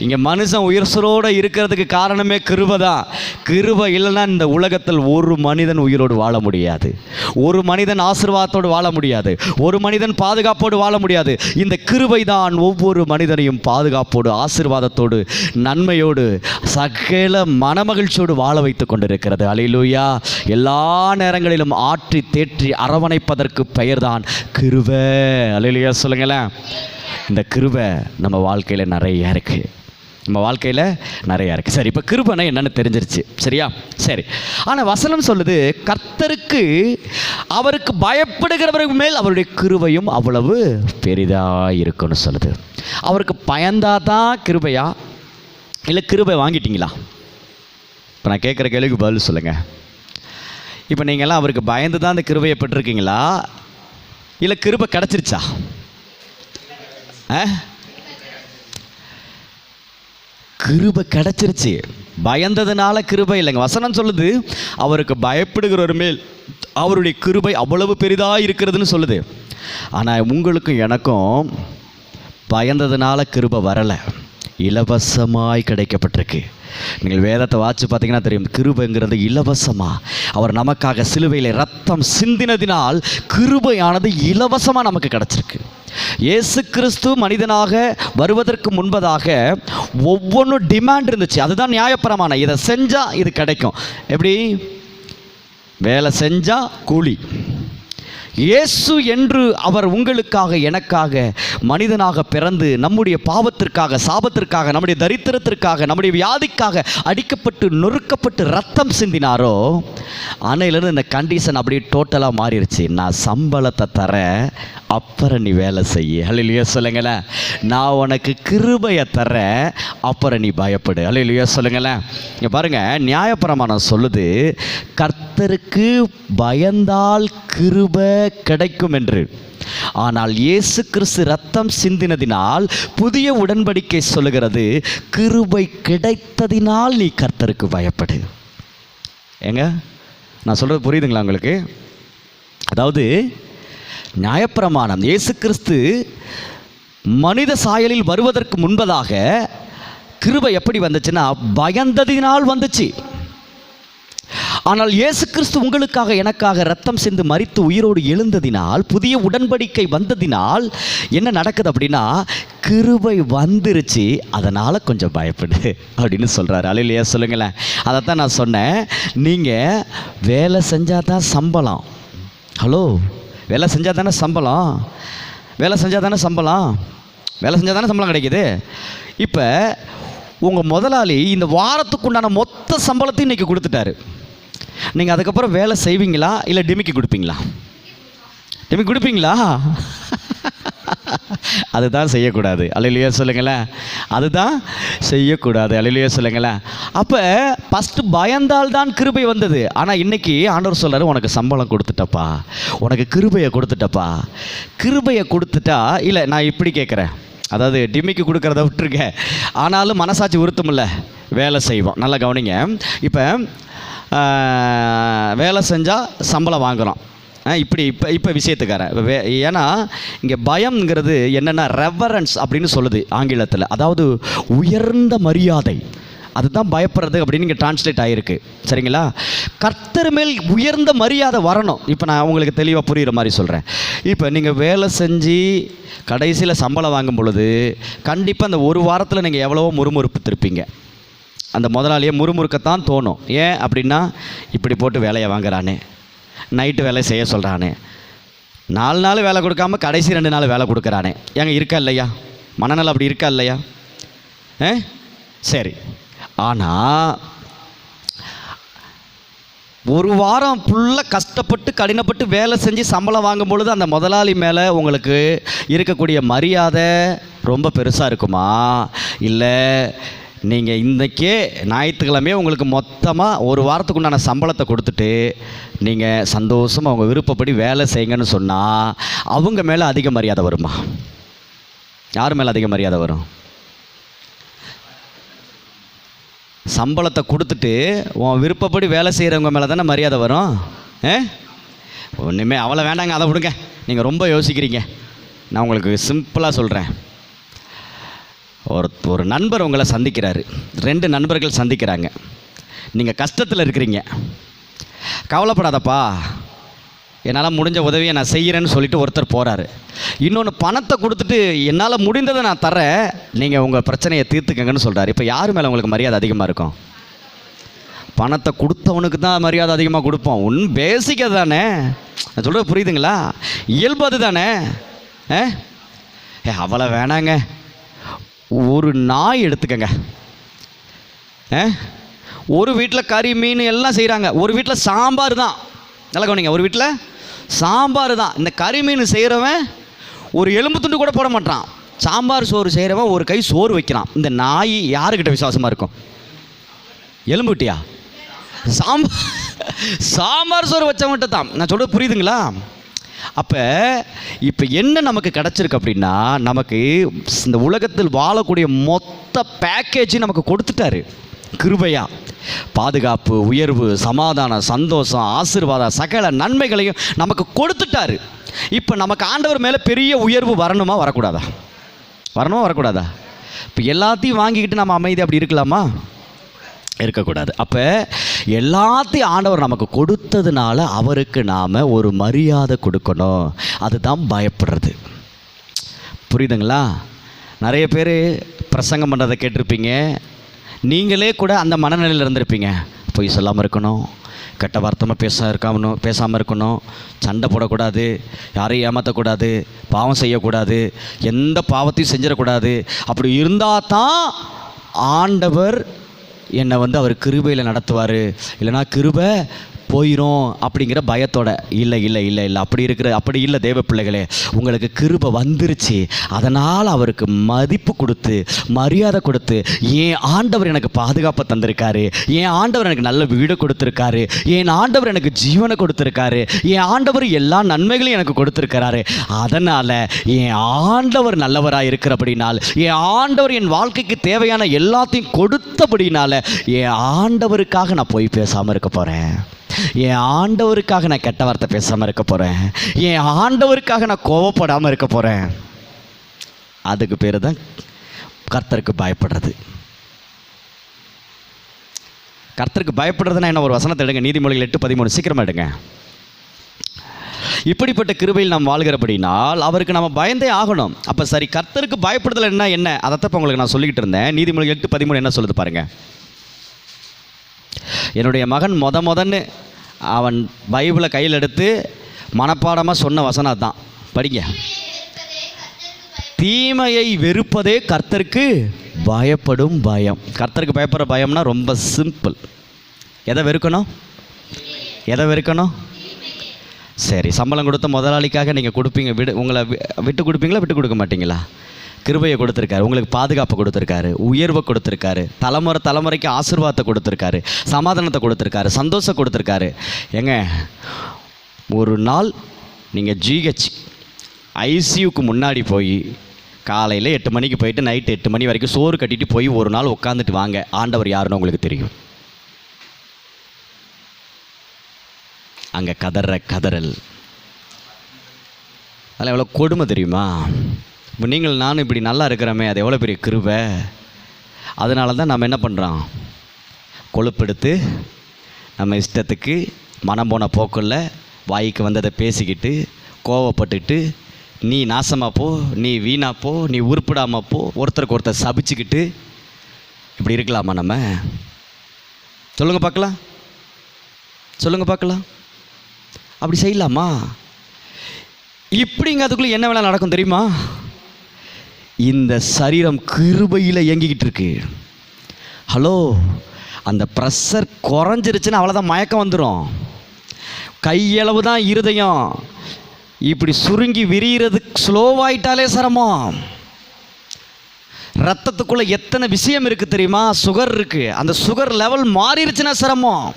இங்கே மனுஷன் உயிர்சரோடு இருக்கிறதுக்கு காரணமே கிருபை தான். கிருபை இல்லைன்னா இந்த உலகத்தில் ஒரு மனிதன் உயிரோடு வாழ முடியாது, ஒரு மனிதன் ஆசீர்வாதத்தோடு வாழ முடியாது, ஒரு மனிதன் பாதுகாப்போடு வாழ முடியாது. இந்த கிருபை தான் ஒவ்வொரு மனிதனையும் பாதுகாப்போடு, ஆசீர்வாதத்தோடு, நன்மையோடு, சகல மனமகிழ்ச்சியோடு வாழ வைத்து கொண்டிருக்கிறது. அல்லேலூயா. எல்லா நேரங்களிலும் ஆற்றி தேற்றி அரவணைப்பதற்கு பெயர் தான் கிருபை. அல்லேலூயா சொல்லுங்களேன். இந்த கிருபை நம்ம வாழ்க்கையில் நிறைய இருக்குது, நம்ம வாழ்க்கையில் நிறையா இருக்குது. சரி, இப்போ கிருபைனா என்னென்னு தெரிஞ்சிருச்சு, சரியா? சரி. ஆனால் வசனம் சொல்லுது, கர்த்தருக்கு அவருக்கு பயப்படுகிறவர்கள் மேல் அவருடைய கிருபையும் அவ்வளவு பெரிதாக இருக்குன்னு சொல்லுது. அவருக்கு பயந்தாதான் கிருபையா, இல்லை கிருபை வாங்கிட்டீங்களா? இப்போ நான் கேட்குற கேள்விக்கு பதில் சொல்லுங்கள். இப்போ நீங்கள்லாம் அவருக்கு பயந்து தான் அந்த கிருபையை பெற்றிருக்கீங்களா, இல்லை கிருபை கிடச்சிருச்சா? கிருபை கிடச்சிருச்சு. பயந்ததுனால கிருபை இல்லைங்க. வசனம் சொல்லுது, அவருக்கு பயப்படுகிறவர் மேல் அவருடைய கிருபை அவ்வளவு பெரிதாக இருக்கிறதுன்னு சொல்லுது. ஆனால் உங்களுக்கும் எனக்கும் பயந்ததுனால கிருபை வரலை, இலவசமாய் கிடைக்கப்பட்டிருக்கு. நீங்கள் வேதத்தை வாசித்து பார்த்தீங்கன்னா தெரியும், கிருபைங்கிறது இலவசமாக. அவர் நமக்காக சிலுவையில் ரத்தம் சிந்தினதினால் கிருபையானது இலவசமாக நமக்கு கிடச்சிருக்கு. இயேசு கிறிஸ்து மனிதனாக வருவதற்கு முன்பதாக ஒவ்வொன்றும் டிமாண்ட் இருந்துச்சு. அதுதான் நியாயப்பிரமாணம். இதை செஞ்சால் இது கிடைக்கும். எப்படி? வேலை செஞ்சால் கூலி. இயேசு என்று அவர் உங்களுக்காக எனக்காக மனிதனாக பிறந்து நம்முடைய பாவத்திற்காக, சாபத்திற்காக, நம்முடைய தரித்திரத்திற்காக, நம்முடைய வியாதிக்காக அடிக்கப்பட்டு நொறுக்கப்பட்டு ரத்தம் சிந்தினாரோ, அன்னையிலேருந்து இந்த கண்டிஷன் அப்படியே டோட்டலாக மாறிடுச்சு. நான் சம்பளத்தை தரேன், அப்புறம் நீ வேலை செய்ய. அல்லேலூயா சொல்லுங்களேன். நான் உனக்கு கிருபையை தரேன், அப்புறம் நீ பயப்படு. அல்லேலூயா சொல்லுங்களேன். இங்கே பாருங்கள், நியாயப்பிரமாணம் சொல்லுது, கர்த்தருக்கு பயந்தால் கிருபை கிடைக்கும் என்று. ஆனால் இயேசு கிறிஸ்து ரத்தம் சிந்தினதினால் புதிய உடன்படிக்கை சொல்லுகிறது, கிருபை கிடைத்ததினால் நீ கர்த்தருக்கு பயப்படு. ஏங்க, நான் சொல்கிறது புரியுதுங்களா உங்களுக்கு? அதாவது நியாயப்பிரமாணம் இயேசு கிறிஸ்து மனித சாயலில் வருவதற்கு முன்பதாக கிருபை எப்படி வந்துச்சுன்னா பயந்ததினால் வந்துச்சு. ஆனால் இயேசு கிறிஸ்து உங்களுக்காக எனக்காக ரத்தம் சிந்து மரித்து உயிரோடு எழுந்ததினால், புதிய உடன்படிக்கை வந்ததினால் என்ன நடக்குது அப்படின்னா, கிருபை வந்துருச்சு, அதனால் கொஞ்சம் பயப்படு அப்படின்னு சொல்கிறாரு. அல்லேலூயா சொல்லுங்களேன். அதைத்தான் நான் சொன்னேன். நீங்கள் வேலை செஞ்சால் தான் சம்பளம். ஹலோ, வேலை செஞ்சால் தானே சம்பளம், வேலை செஞ்சால் தானே சம்பளம், வேலை செஞ்சால் தானே சம்பளம் கிடைக்கிது. இப்போ உங்கள் முதலாளி இந்த வாரத்துக்குண்டான மொத்த சம்பளத்தையும் இன்றைக்கி கொடுத்துட்டாரு. நீங்கள் அதுக்கப்புறம் வேலை செய்வீங்களா, இல்லை டிமிக்கி கொடுப்பீங்களா? டிமிக்கி கொடுப்பீங்களா? அதுதான் செய்யக்கூடாது. அல்லேலூயா சொல்லுங்களேன். அதுதான் செய்யக்கூடாது. அல்லேலூயா சொல்லுங்களேன். அப்போ ஃபஸ்ட்டு பயந்தால்தான் கிருபை வந்தது. ஆனால் இன்றைக்கி ஆண்டவர் சொல்கிறாரு, உனக்கு சம்பளம் கொடுத்துட்டப்பா, உனக்கு கிருபையை கொடுத்துட்டப்பா. கிருபையை கொடுத்துட்டா, இல்லை நான் இப்படி கேட்குறேன், அதாவது டிம்மிக்கு கொடுக்கறத விட்டுருக்க, ஆனாலும் மனசாட்சி உறுத்துமில்ல, வேலை செய்வோம். நல்லா கவனிங்க. இப்போ வேலை செஞ்சால் சம்பளம் வாங்குகிறோம். இப்போ விஷயத்துக்காரன் ஏன்னா இங்கே பயம்ங்கிறது என்னென்னா ரெவரன்ஸ் அப்படின்னு சொல்லுது ஆங்கிலத்தில். அதாவது உயர்ந்த மரியாதை, அதுதான் பயப்படுறது அப்படின்னு இங்கே டிரான்ஸ்லேட் ஆகிருக்கு. சரிங்களா? கர்த்தர் மேல் உயர்ந்த மரியாதை வரணும். இப்போ நான் உங்களுக்கு தெளிவாக புரிகிற மாதிரி சொல்கிறேன். இப்போ நீங்கள் வேலை செஞ்சு கடைசியில் சம்பளம் வாங்கும் பொழுது கண்டிப்பாக அந்த ஒரு வாரத்தில் நீங்கள் எவ்வளவோ முறுமுறுப்பு திருப்பீங்க. அந்த முதலாளியை முறுமுறுக்கத்தான் தோணும். ஏன் அப்படின்னா, இப்படி போட்டு வேலையை வாங்குறானே, நைட்டு வேலை செய்ய சொல்கிறானே, 4 நாள் வேலை கொடுக்காம கடைசி 2 நாள் வேலை கொடுக்குறானே. ஏங்க இருக்கா இல்லையா? மனநலம் அப்படி இருக்கா இல்லையா? சரி. ஆனால் ஒரு வாரம் ஃபுல்லாக கஷ்டப்பட்டு கடினப்பட்டு வேலை செஞ்சு சம்பளம் வாங்கும் பொழுது அந்த முதலாளி மேலே உங்களுக்கு இருக்கக்கூடிய மரியாதை ரொம்ப பெருசாக இருக்குமா? இல்லை நீங்கள் இன்றைக்கே ஞாயிற்றுக்கிழமையே உங்களுக்கு மொத்தமாக ஒரு வாரத்துக்கு உண்டான சம்பளத்தை கொடுத்துட்டு நீங்கள் சந்தோஷமாக அவங்க விருப்பப்படி வேலை செய்யுங்கன்னு சொன்னால் அவங்க மேலே அதிக மரியாதை வருமா? யார் மேலே அதிக மரியாதை வரும்? சம்பளத்தை கொடுத்துட்டு உன் விருப்பப்படி வேலை செய்கிறவங்க மேலே தானே மரியாதை வரும். ஒன்றுமே அவ்வளோ வேண்டாங்க, அதை விடுங்க, நீங்கள் ரொம்ப யோசிக்கிறீங்க. நான் உங்களுக்கு சிம்பிளாக சொல்கிறேன். ஒரு நண்பர் உங்களை சந்திக்கிறாரு, 2 நண்பர்கள் சந்திக்கிறாங்க. நீங்கள் கஷ்டத்தில் இருக்கிறீங்க. கவலைப்படாதப்பா, என்னால் முடிஞ்ச உதவியை நான் செய்கிறேன்னு சொல்லிட்டு ஒருத்தர் போகிறாரு. இன்னொன்று பணத்தை கொடுத்துட்டு என்னால் முடிந்ததை நான் தரேன், நீங்கள் உங்கள் பிரச்சனையை தீர்த்துக்கங்கன்னு சொல்கிறாரு. இப்போ யார் மேலே உங்களுக்கு மரியாதை அதிகமாக இருக்கும்? பணத்தை கொடுத்தவனுக்கு தான் மரியாதை அதிகமாக கொடுப்போம். பேசிக்காக தானே நான் சொல்கிறது, புரியுதுங்களா? இயல்பு அது தானே. அவ்வளோ வேணாங்க. ஒரு நாய் எடுத்துக்கங்க. ஒரு வீட்டில் கறி மீன் எல்லாம் செய்கிறாங்க, ஒரு வீட்டில் சாம்பார் தான். நல்லா கவனிங்க, ஒரு வீட்டில் சாம்பார் தான். இந்த கறி மீன் செய்கிறவன் ஒரு எலும்பு துண்டு கூட போட மாட்டான். சாம்பார் சோறு செய்கிறவன் ஒரு கை சோறு வைக்கிறான். இந்த நாய் யாருக்கிட்ட விசுவாசமாக இருக்கும்? எலும்புட்டியா? சாம்பார் சோறு வச்சவன்கிட்ட தான். நான் சொல்கிறது புரியுதுங்களா? அப்போ இப்போ என்ன நமக்கு கிடச்சிருக்கு அப்படின்னா, நமக்கு இந்த உலகத்தில் வாழக்கூடிய மொத்த பேக்கேஜ் நமக்கு கொடுத்துட்டாரு கிருபையா. பாதுகாப்பு, உயர்வு, சமாதானம், சந்தோஷம், ஆசீர்வாதம், சகல நன்மைகளையும் நமக்கு கொடுத்துட்டாரு. இப்போ நமக்கு ஆண்டவர் மேலே பெரிய உயர்வு வரணுமா வரக்கூடாதா? வரணுமா வரக்கூடாதா? இப்போ எல்லாத்தையும் வாங்கிக்கிட்டு நம்ம அமைதி அப்படி இருக்கலாமா? இருக்கக்கூடாது. அப்போ எல்லாத்தையும் ஆண்டவர் நமக்கு கொடுத்ததுனால அவருக்கு நாம் ஒரு மரியாதை கொடுக்கணும். அதுதான் பயப்படுறது. புரியுதுங்களா? நிறைய பேர் பிரசங்கம் பண்ணுறதை கேட்டிருப்பீங்க. நீங்களே கூட அந்த மனநிலையில் இருந்திருப்பீங்க. பொய் சொல்லாமல் இருக்கணும், கெட்ட வார்த்தை பேசாமல் இருக்கணும், சண்டை போடக்கூடாது, யாரையும் ஏமாற்றக்கூடாது, பாவம் செய்யக்கூடாது, எந்த பாவத்தையும் செஞ்சிடக்கூடாது. அப்படி இருந்தால் தான் ஆண்டவர் என்னை அவர் கிருபையில் நடத்துவார், இல்லைனா கிருபை போயிடும் அப்படிங்கிற பயத்தோட. இல்லை இல்லை இல்லை இல்லை, அப்படி இல்லை தேவ பிள்ளைகளே. உங்களுக்கு கிருபை வந்துருச்சு, அதனால் அவருக்கு மதிப்பு கொடுத்து மரியாதை கொடுத்து, என் ஆண்டவர் எனக்கு பாதுகாப்பை தந்திருக்காரு, என் ஆண்டவர் எனக்கு நல்ல வீடு கொடுத்துருக்காரு, என் ஆண்டவர் எனக்கு ஜீவனை கொடுத்துருக்காரு, என் ஆண்டவர் எல்லா நன்மைகளையும் எனக்கு கொடுத்துருக்கிறாரு. அதனால் என் ஆண்டவர் நல்லவராக இருக்கிறபடினால், என் ஆண்டவர் என் வாழ்க்கைக்கு தேவையான எல்லாத்தையும் கொடுத்தபடினால என் ஆண்டவருக்காக நான் போய் பேசாமல் இருக்க போகிறேன். என் ஆண்டவருக்காக நான் கெட்ட வார்த்தை பேசாமல் இருக்க போகிறேன். என் ஆண்டவருக்காக நான் கோவப்படாமல் இருக்க போகிறேன். அதுக்கு பேர் தான் கர்த்தருக்கு பயப்படுறது. கர்த்தருக்கு பயப்படுறதுன்னா என்ன? ஒரு வசனத்தை எடுங்க, நீதிமொழிகள் 8:13. சீக்கிரமாக எடுங்க. இப்படிப்பட்ட கிருபையில் நாம் வாழ்கிறபடினால் அவருக்கு நம்ம பயந்தே ஆகணும். அப்போ சரி, கர்த்தருக்கு பயப்படுதல் என்ன? அதைத்தான் இப்போ உங்களுக்கு நான் சொல்லிக்கிட்டு இருந்தேன். நீதிமொழிகள் 8:13 என்ன சொல்லுது பாருங்க. என்னுடைய மகன் முதன்னு அவன் பைபிளை கையில் எடுத்து மனப்பாடமாக சொன்ன வசனம் தான், படிங்க. தீமையை வெறுப்பதே கர்த்தருக்கு பயப்படும் பயம். கர்த்தருக்கு பயப்படுற பயம்னா ரொம்ப சிம்பிள். எதை வெறுக்கணும்? சரி, சம்பளம் கொடுத்த முதலாளிக்காக நீங்கள் கொடுப்பீங்க, உங்களை விட்டு கொடுப்பீங்களா, விட்டு கொடுக்க மாட்டீங்களா? கிருபையை கொடுத்துருக்காரு, உங்களுக்கு பாதுகாப்பை கொடுத்துருக்காரு, உயர்வை கொடுத்துருக்காரு, தலைமுறைக்கு ஆசீர்வாதத்தை கொடுத்துருக்காரு, சமாதானத்தை கொடுத்துருக்காரு, சந்தோஷம் கொடுத்துருக்காரு. ஏங்க, ஒரு நாள் நீங்கள் ஜிஹெச் ஐசியூக்கு முன்னாடி போய் காலையில் 8 மணிக்கு போயிட்டு நைட்டு 8 மணி வரைக்கும் சோறு கட்டிட்டு போய் ஒரு நாள் உட்காந்துட்டு வாங்க, ஆண்டவர் யாருன்னு உங்களுக்கு தெரியும். அங்கே கதறல் அதெல்லாம் எவ்வளோ கொடுமை தெரியுமா? இப்போ நீங்கள் நானும் இப்படி நல்லா இருக்கிறோமே, அது எவ்வளோ பெரிய கிருபை. அதனால தான் நம்ம என்ன பண்ணுறோம், கொழுப்பெடுத்து நம்ம இஷ்டத்துக்கு மனம் போன போக்குள்ள வாய்க்கு வந்ததை பேசிக்கிட்டு கோவப்பட்டுக்கிட்டு நீ நாசமாக போ, நீ வீணா போ, நீ உருப்பிடாமல் போ, ஒருத்தருக்கு ஒருத்தர் சபிச்சுக்கிட்டு இப்படி இருக்கலாமா நம்ம? சொல்லுங்கள் பார்க்கலாம், சொல்லுங்கள் பார்க்கலாம். அப்படி செய்யலாமா? இப்படிங்க அதுக்குள்ளே என்ன வேணால் நடக்கும் தெரியுமா? இந்த சரீரம் கிருபையில் இயங்கிக்கிட்டு இருக்கு. ஹலோ, அந்த ப்ரெஷர் குறைஞ்சிருச்சுன்னா அவ்வளோதான், மயக்கம் வந்துடும். கையளவு தான் இருதயம், இப்படி சுருங்கி விரிகிறதுக்கு ஸ்லோவாயிட்டாலே சிரமம். ரத்தத்துக்குள்ளே எத்தனை விஷயம் இருக்குது தெரியுமா? சுகர் இருக்குது, அந்த சுகர் லெவல் மாறிடுச்சுன்னா சிரமம்.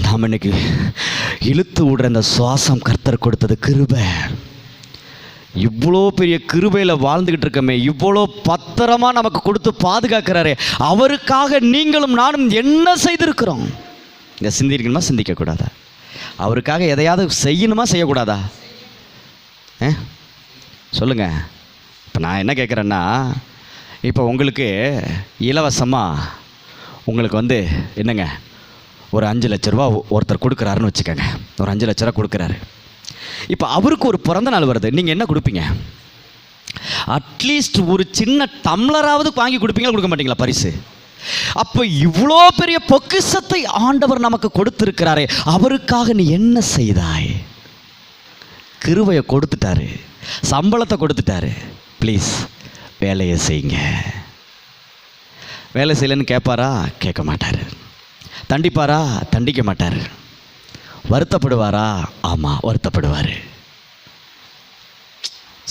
நாம் இன்னைக்கு இழுத்து விடுற இந்த சுவாசம் கர்த்தர் கொடுத்தது கிருபை. இவ்வளோ பெரிய கிருபையில் வாழ்ந்துக்கிட்டு இருக்கமே, இவ்வளோ பத்திரமா நமக்கு கொடுத்து பாதுகாக்கிறாரே, அவருக்காக நீங்களும் நானும் என்ன செய்திருக்கிறோம்? இங்கே சிந்திக்கணுமா சிந்திக்கக்கூடாதா? அவருக்காக எதையாவது செய்யணுமா செய்யக்கூடாதா? சொல்லுங்கள். இப்போ நான் என்ன கேட்குறேன்னா, இப்போ உங்களுக்கு இலவசமாக உங்களுக்கு என்னங்க ஒரு 5 லட்ச ரூபா ஒருத்தர் கொடுக்குறாருன்னு வச்சுக்கோங்க. ஒரு 5 லட்ச ரூபா கொடுக்குறாரு. இப்போ அவருக்கு ஒரு பிறந்த நாள் வருது, நீங்கள் என்ன கொடுப்பீங்க? அட்லீஸ்ட் ஒரு சின்ன டம்ளராவது வாங்கி கொடுப்பீங்களா, கொடுக்க மாட்டீங்களா பரிசு? அப்போ இவ்வளோ பெரிய பொக்கிஷத்தை ஆண்டவர் நமக்கு கொடுத்திருக்கிறாரே, அவருக்காக நீ என்ன செய்தாய்? கிருபையை கொடுத்துட்டாரு, சம்பளத்தை கொடுத்துட்டாரு. ப்ளீஸ் வேலையை செய்யுங்க. வேலை செய்யலன்னு கேட்பாரா? கேட்க மாட்டார். தண்டிப்பாரா? தண்டிக்க மாட்டார். வருத்தப்படுவாரா? ஆமாம் வருத்தப்படுவார்.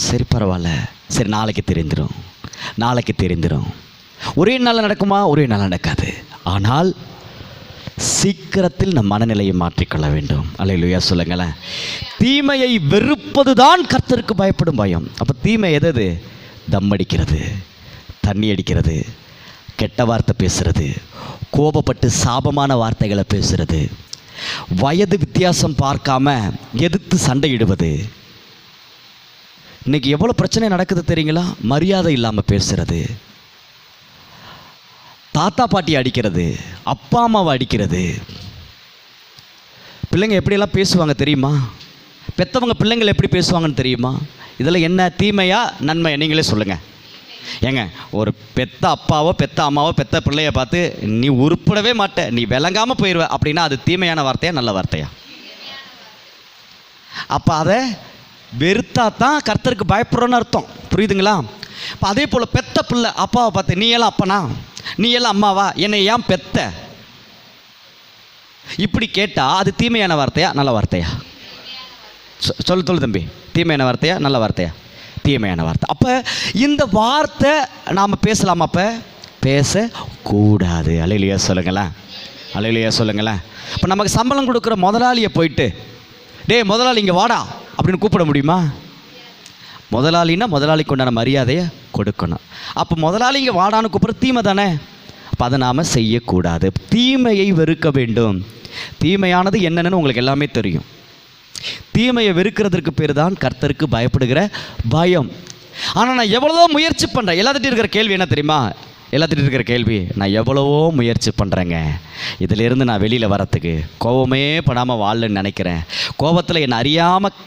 சரி பரவாயில்ல, சரி நாளைக்கு தெரிந்துடும். ஒரே நாள் நடக்குமா? ஒரே நாள் நடக்காது. ஆனால் சீக்கிரத்தில் நம் மனநிலையை மாற்றிக்கொள்ள வேண்டும். அல்லேலூயா சொல்லுங்களேன். தீமையை வெறுப்பது தான் கர்த்தருக்கு பயப்படும் பயம். அப்போ தீமை எது? தம் அடிக்கிறது, தண்ணி அடிக்கிறது, கெட்ட வார்த்தை பேசுறது, கோபப்பட்டு சாபமான வார்த்தைகளை பேசுறது, வயது வித்தியாசம் பார்க்காம எதிர்த்து சண்டையிடுவது. இன்னைக்கு எவ்வளோ பிரச்சனை நடக்குது தெரியுங்களா? மரியாதை இல்லாமல் பேசுறது, தாத்தா பாட்டி அடிக்கிறது, அப்பா அம்மாவை அடிக்கிறது. பிள்ளைங்க எப்படியெல்லாம் பேசுவாங்க தெரியுமா? பெற்றவங்க பிள்ளைங்கள் எப்படி பேசுவாங்கன்னு தெரியுமா? இதில் என்ன தீமையா நன்மையா நீங்களே சொல்லுங்கள். ஏங்க, ஒரு பெத்த அப்பாவோ பெத்த அம்மாவோ பெத்த பிள்ளைய பார்த்து நீ உருப்படவே மாட்ட, நீ விளங்காமல் போயிடுவ அப்படின்னா அது தீமையான வார்த்தையா நல்ல வார்த்தையா? அப்போ அதை வெறுத்தா தான் கர்த்தருக்கு பயப்படுறோன்னு அர்த்தம். புரியுதுங்களா? இப்போ அதே போல் பெத்த பிள்ளை அப்பாவை பார்த்து நீ எல்லாம் அப்பனா, நீ எல்லாம் அம்மாவா, என்னை ஏன் பெத்த, இப்படி கேட்டால் அது தீமையான வார்த்தையா நல்ல வார்த்தையா? சொல்லு தம்பி, தீமையான வார்த்தையா நல்ல வார்த்தையா? தீமையான வார்த்தை. அப்போ இந்த வார்த்தை நாம் பேசலாமா? அப்போ பேசக்கூடாது. அல்லேலூயா சொல்லுங்களேன், அல்லேலூயா சொல்லுங்களேன். இப்போ நமக்கு சம்பளம் கொடுக்குற முதலாளியை போயிட்டு டேய் முதலாளி இங்கே வாடா அப்படின்னு கூப்பிட முடியுமா? முதலாளின்னா முதலாளிக்கு உண்டான மரியாதையை கொடுக்கணும். அப்போ முதலாளி இங்கே வாடான்னு கூப்பிட்ற தீமை தானே. அப்போ அதை நாம் செய்யக்கூடாது. தீமையை வெறுக்க வேண்டும். தீமையானது என்னென்னு உங்களுக்கு எல்லாமே தெரியும். தீமையை வெறுக்கிறதுக்கு பேர் தான் கர்த்தருக்கு பயப்படுகிற பயம். ஆனால் நான் எவ்வளவோ முயற்சி பண்ணுறேன். எல்லாத்திட்டும் இருக்கிற கேள்வி என்ன தெரியுமா? எல்லாத்திட்டும் இருக்கிற கேள்வி, நான் எவ்வளவோ முயற்சி பண்ணுறேங்க, இதிலேருந்து நான் வெளியில் வரத்துக்கு. கோபமே படாமல் வாழன்னு நினைக்கிறேன். கோபத்தில் என்னை அறியாமல்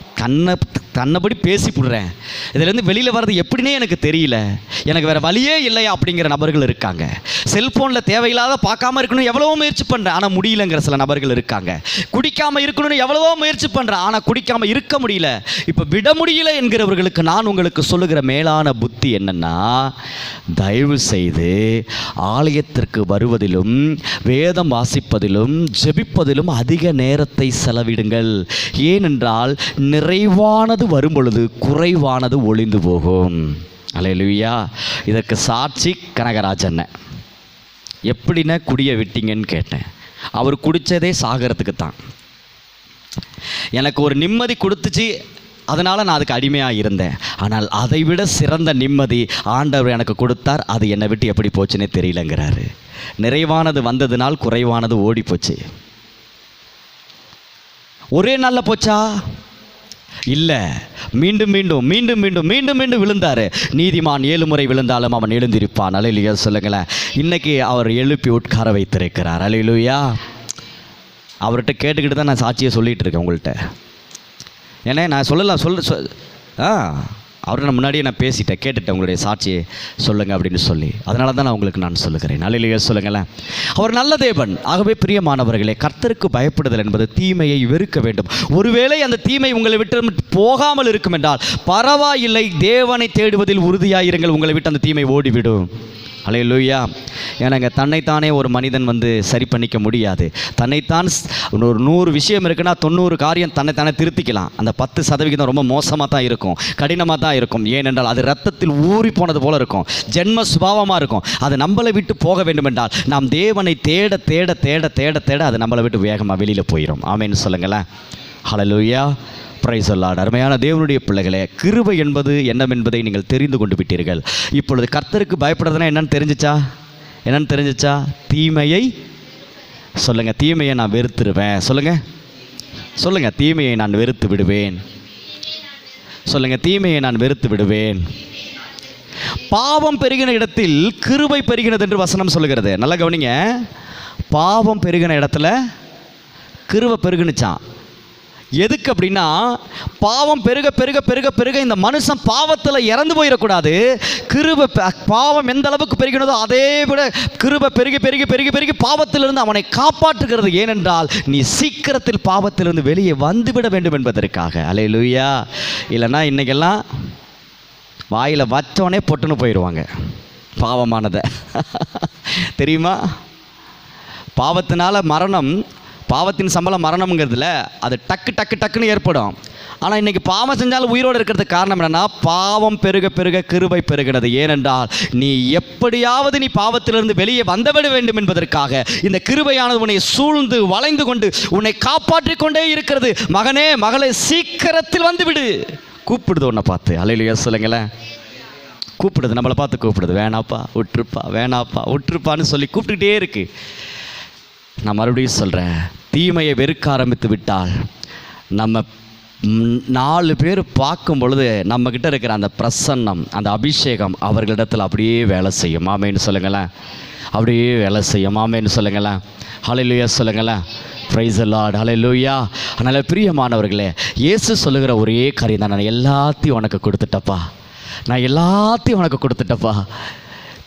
கண்ணபடி பேசி விடுறேன். இதிலேருந்து வெளியில் வர்றது எப்படின்னே எனக்கு தெரியல, எனக்கு வேறு வழியே இல்லையா அப்படிங்கிற நபர்கள் இருக்காங்க. செல்ஃபோனில் தேவையில்லாத பார்க்காம இருக்கணும் எவ்வளவோ முயற்சி பண்ணுறேன், ஆனால் முடியலங்கிற சில நபர்கள் இருக்காங்க. குடிக்காமல் இருக்கணும்னு எவ்வளவோ முயற்சி பண்ணுறேன், ஆனால் குடிக்காமல் இருக்க முடியல. இப்போ விட முடியல என்கிறவர்களுக்கு நான் உங்களுக்கு சொல்லுகிற மேலான புத்தி என்னென்னா, தயவு செய்து ஆலயத்திற்கு வருவதிலும் வேதம் வாசிப்பதிலும் ஜெபிப்பதிலும் அதிக நேரத்தை செலவிடுங்கள். ஏனென்றால் நிறைவானது வரும் பொழுது குறைவானது ஒளிந்து போகும். அல்லேலூயா. இதற்கு சாட்சி கனகராஜன். எப்படின்னா குடியை விட்டீங்கன்னு கேட்டேன். அவர் குடித்ததே சாகிறதுக்கு தான். எனக்கு ஒரு நிம்மதி கொடுத்துச்சு, அதனால் நான் அதுக்கு அடிமையாக இருந்தேன். ஆனால் அதை விட சிறந்த நிம்மதி ஆண்டவர் எனக்கு கொடுத்தார். அது என்னை விட்டு எப்படி போச்சுன்னே தெரியலங்கிறாரு. நிறைவானது வந்ததுனால் குறைவானது ஓடி போச்சு. ஒரே நாளில் போச்சா? இல்லை, மீண்டும் மீண்டும் மீண்டும் மீண்டும் மீண்டும் மீண்டும் விழுந்தார். நீதிமான் 7 முறை விழுந்தாலும் அவன் எழுந்திருப்பான். அல்லேலூயா சொல்லுங்களேன். இன்னைக்கு அவர் எழுப்பி உட்கார வைத்திருக்கிறார். அல்லேலூயா. அவர்கிட்ட கேட்டுக்கிட்டு தான் நான் சாட்சியை சொல்லிகிட்டு இருக்கேன் உங்கள்கிட்ட. ஏன்னா நான் சொல்லலாம் அவர்கிட்ட முன்னாடியே நான் பேசிட்டேன், கேட்டுட்டேன் உங்களுடைய சாட்சியை சொல்லுங்கள் அப்படின்னு சொல்லி. அதனால தான் நான் சொல்லுகிறேன். அல்லேலூயா சொல்லுங்களேன். அவர் நல்ல தேவன். ஆகவே பிரியமானவர்களே, கர்த்தருக்கு பயப்படுதல் என்பது தீமையை வெறுக்க வேண்டும். ஒருவேளை அந்த தீமை உங்களை விட்டு போகாமல் இருக்கும் என்றால் பரவாயில்லை, தேவனை தேடுவதில் உறுதியாயிருங்கள். உங்களை விட்டு அந்த தீமை ஓடிவிடும். அல்லேலூயா. ஏன்னாங்க தன்னைத்தானே ஒரு மனிதன் சரி பண்ணிக்க முடியாது. தன்னைத்தான் ஒரு 100 விஷயம் இருக்குன்னா 90 காரியம் தன்னைத்தானே திருத்திக்கலாம். அந்த 10% ரொம்ப மோசமாக தான் இருக்கும், கடினமாக தான் இருக்கும். ஏனென்றால் அது ரத்தத்தில் ஊறி போனது போல இருக்கும், ஜென்ம சுபாவமாக இருக்கும். அது நம்மளை விட்டு போக வேண்டும் என்றால் நாம் தேவனை தேட தேட தேட தேட தேட அது நம்மளை விட்டு வேகமாக வெளியில் போயிடும். ஆமேன்னு சொல்லுங்களேன். ஹல்லேலூயா. Praise the Lord. அருமையான தேவனுடைய பிள்ளைகளே, கிருபை என்பது என்னவென்பதை நீங்கள் தெரிந்து கொண்டு விட்டீர்கள். இப்பொழுது கர்த்தருக்கு பயப்படுறதுனா என்னன்னு தெரிஞ்சிச்சா? தீமையை சொல்லுங்கள். தீமையை நான் வெறுத்துருவேன். சொல்லுங்கள். தீமையை நான் வெறுத்து விடுவேன். சொல்லுங்கள். தீமையை நான் வெறுத்து விடுவேன். பாவம் பெருகின இடத்தில் கிருபை பெருகினது என்று வசனம் சொல்லுகிறது. நல்லா கவனிங்க. பாவம் பெருகின இடத்துல கிருபை பெருகுனுச்சான். எதுக்கு அப்படின்னா, பாவம் பெருக பெருக பெருக பெருக இந்த மனுஷன் பாவத்தில் இறந்து போயிடக்கூடாது. கிருபை, பாவம் எந்த அளவுக்கு பெருகினதோ அதே விட கிருபை பெருகி பெருகி பெருகி பெருகி பாவத்திலிருந்து அவனை காப்பாற்றுகிறது. ஏனென்றால் நீ சீக்கிரத்தில் பாவத்திலிருந்து வெளியே வந்துவிட வேண்டும் என்பதற்காக. அல்லேலூயா. இல்லைன்னா இன்றைக்கெல்லாம் வாயில் வச்சோடனே பொட்டுன்னு போயிடுவாங்க பாவமானதை. தெரியுமா? பாவத்தினால மரணம், பாவத்தின் சம்பளம் மரணம்ங்கிறதுல அது டக்கு டக்கு டக்குன்னு ஏற்படும். ஆனால் இன்றைக்கி பாவம் செஞ்சாலும் உயிரோடு இருக்கிறதுக்கு காரணம் என்னென்னா, பாவம் பெருக பெருக கிருபை பெருகிறது. ஏனென்றால் நீ எப்படியாவது நீ பாவத்திலிருந்து வெளியே வந்துவிட வேண்டும் என்பதற்காக இந்த கிருபையானது உன்னை சூழ்ந்து வளைந்து கொண்டு உன்னை காப்பாற்றி கொண்டே இருக்கிறது. மகனே, மகளே, சீக்கிரத்தில் வந்துவிடு. கூப்பிடுது உன்னை பார்த்து. அல்லேலூயா சொல்லுங்களேன். கூப்பிடுது, நம்மளை பார்த்து கூப்பிடுது. வேணாப்பா விட்டுருப்பா, வேணாப்பா விட்டுருப்பான்னு சொல்லி கூப்பிட்டுக்கிட்டே இருக்கு. நான் மறுபடியும் சொல்கிறேன், தீமையை வெறுக்க ஆரம்பித்து விட்டால் நம்ம 4 பேர் பார்க்கும் பொழுது நம்மக்கிட்ட இருக்கிற அந்த பிரசன்னம், அந்த அபிஷேகம் அவர்களிடத்தில் அப்படியே வேலை செய்யும். ஆமேன்னு சொல்லுங்களேன். அப்படியே வேலை செய்யும். ஆமேன்னு சொல்லுங்களேன். ஹல்லேலூயா சொல்லுங்களேன். Praise the Lord. ஹல்லேலூயா. அதனால் பிரியமானவர்களே, இயேசு சொல்லுகிற ஒரே காரியம் தான், நான் எல்லாத்தையும் உனக்கு கொடுத்துட்டப்பா,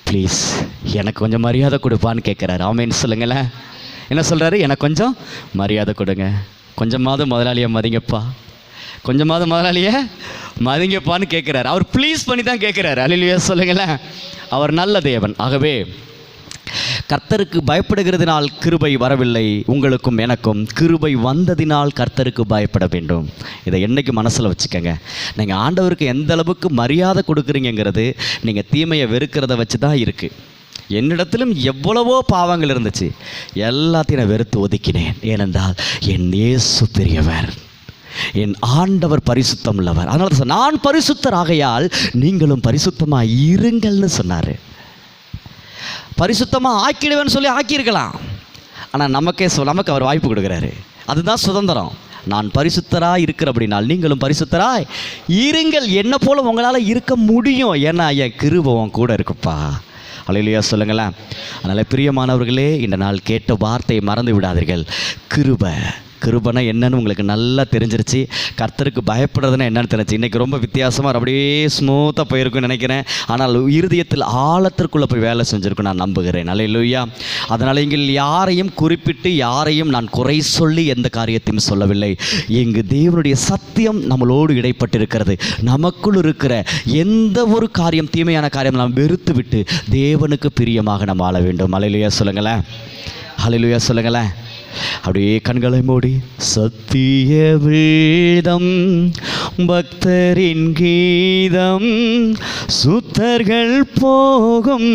ப்ளீஸ் எனக்கு கொஞ்சம் மரியாதை கொடுப்பான்னு கேட்குறாரு. ஆமேன்னு சொல்லுங்களேன். என்ன சொல்கிறாரு? எனக்கு கொஞ்சம் மரியாதை கொடுங்க, கொஞ்சமாவது முதலாளியை மதிங்கப்பா, கொஞ்சமாவது முதலாளியை மதிங்கப்பான்னு கேட்குறாரு. அவர் ப்ளீஸ் பண்ணி தான் கேட்குறாரு. அல்லேலூயா சொல்லுங்களேன். அவர் நல்ல தேவன். ஆகவே கர்த்தருக்கு பயப்படுகிறதினால் கிருபை வரவில்லை. உங்களுக்கும் எனக்கும் கிருபை வந்ததினால் கர்த்தருக்கு பயப்பட வேண்டும். இதை என்றைக்கு மனசில் வச்சுக்கோங்க. நீங்கள் ஆண்டவருக்கு எந்த அளவுக்கு மரியாதை கொடுக்குறீங்கிறது நீங்கள் தீமையை வெறுக்கிறத வச்சு தான் இருக்குது. என்னிடத்திலும் எவ்வளவோ பாவங்கள் இருந்துச்சு, எல்லாத்தையும் நான் வெறுத்து ஒதுக்கினேன். ஏனென்றால் என் இயேசு பெரியவர், என் ஆண்டவர் பரிசுத்தம் உள்ளவர். அதனால நான் பரிசுத்தர் ஆகையால் நீங்களும் பரிசுத்தமாக இருங்கள்னு சொன்னார். பரிசுத்தமாக ஆக்கிடுவேன்னு சொல்லி ஆக்கியிருக்கலாம். ஆனால் நமக்கு அவர் வாய்ப்பு கொடுக்குறாரு. அதுதான் சுதந்திரம். நான் பரிசுத்தராக இருக்கிற அப்படினால் நீங்களும் பரிசுத்தராய் இருங்கள். என்ன போல உங்களால் இருக்க முடியும். ஏன்னா என் கிருபை உன் கூட இருக்குப்பா. அல்லேலூயா சொல்லுங்களேன். அதனால் பிரியமானவர்களே, இந்த நாள் கேட்ட வார்த்தையை மறந்து விடாதீர்கள். கிருபைனா என்னன்னு உங்களுக்கு நல்லா தெரிஞ்சிருச்சு. கர்த்தருக்கு பயப்படுறதுன்னா என்னன்னு தெரிஞ்சு. இன்றைக்கி ரொம்ப வித்தியாசமாக அப்படியே ஸ்மூத்தாக போயிருக்குன்னு நினைக்கிறேன். ஆனால் இருதயத்தில் ஆழத்திற்குள்ளே போய் வேலை செஞ்சுருக்கும் நான் நம்புகிறேன். அல்லேலூயா. அதனால் இங்கே யாரையும் குறிப்பிட்டு யாரையும் நான் குறை சொல்லி எந்த காரியத்தையும் சொல்லவில்லை. இங்கு தேவனுடைய சத்தியம் நம்மளோடு இடைப்பட்டிருக்கிறது. நமக்குள் இருக்கிற எந்த ஒரு காரியம், தீமையான காரியம் நாம் வெறுத்து விட்டு தேவனுக்கு பிரியமாக நம்ம வாழ வேண்டும். அல்லேலூயா சொல்லுங்களேன். அல்லேலூயா சொல்லுங்களேன். அப்படியே கண்களை மூடி, சத்திய வேதம் பக்தரின் கீதம், சுத்தர்கள் போகும்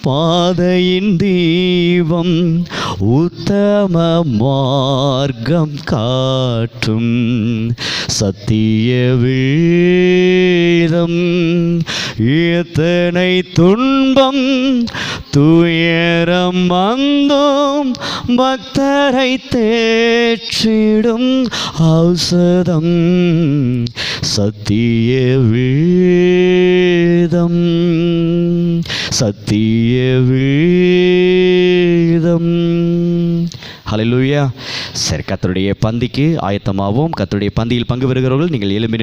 பாதையின் தீபம், உத்தம மார்க்கம் காட்டும் சத்திய வேதம். எத்தனை துன்பம் துயரம் வந்தோம், பக்தரை தேற்றிடும் ஔஷதம் சத்திய வேதம், சத்திய வேதம். ஹல்லேலூயா. சரி, கர்த்தருடைய பந்திக்கு ஆயத்தமாவோம். கர்த்தருடைய பந்தியில் பங்கு பெறுகிறவர்கள் நீங்கள் எழும்பி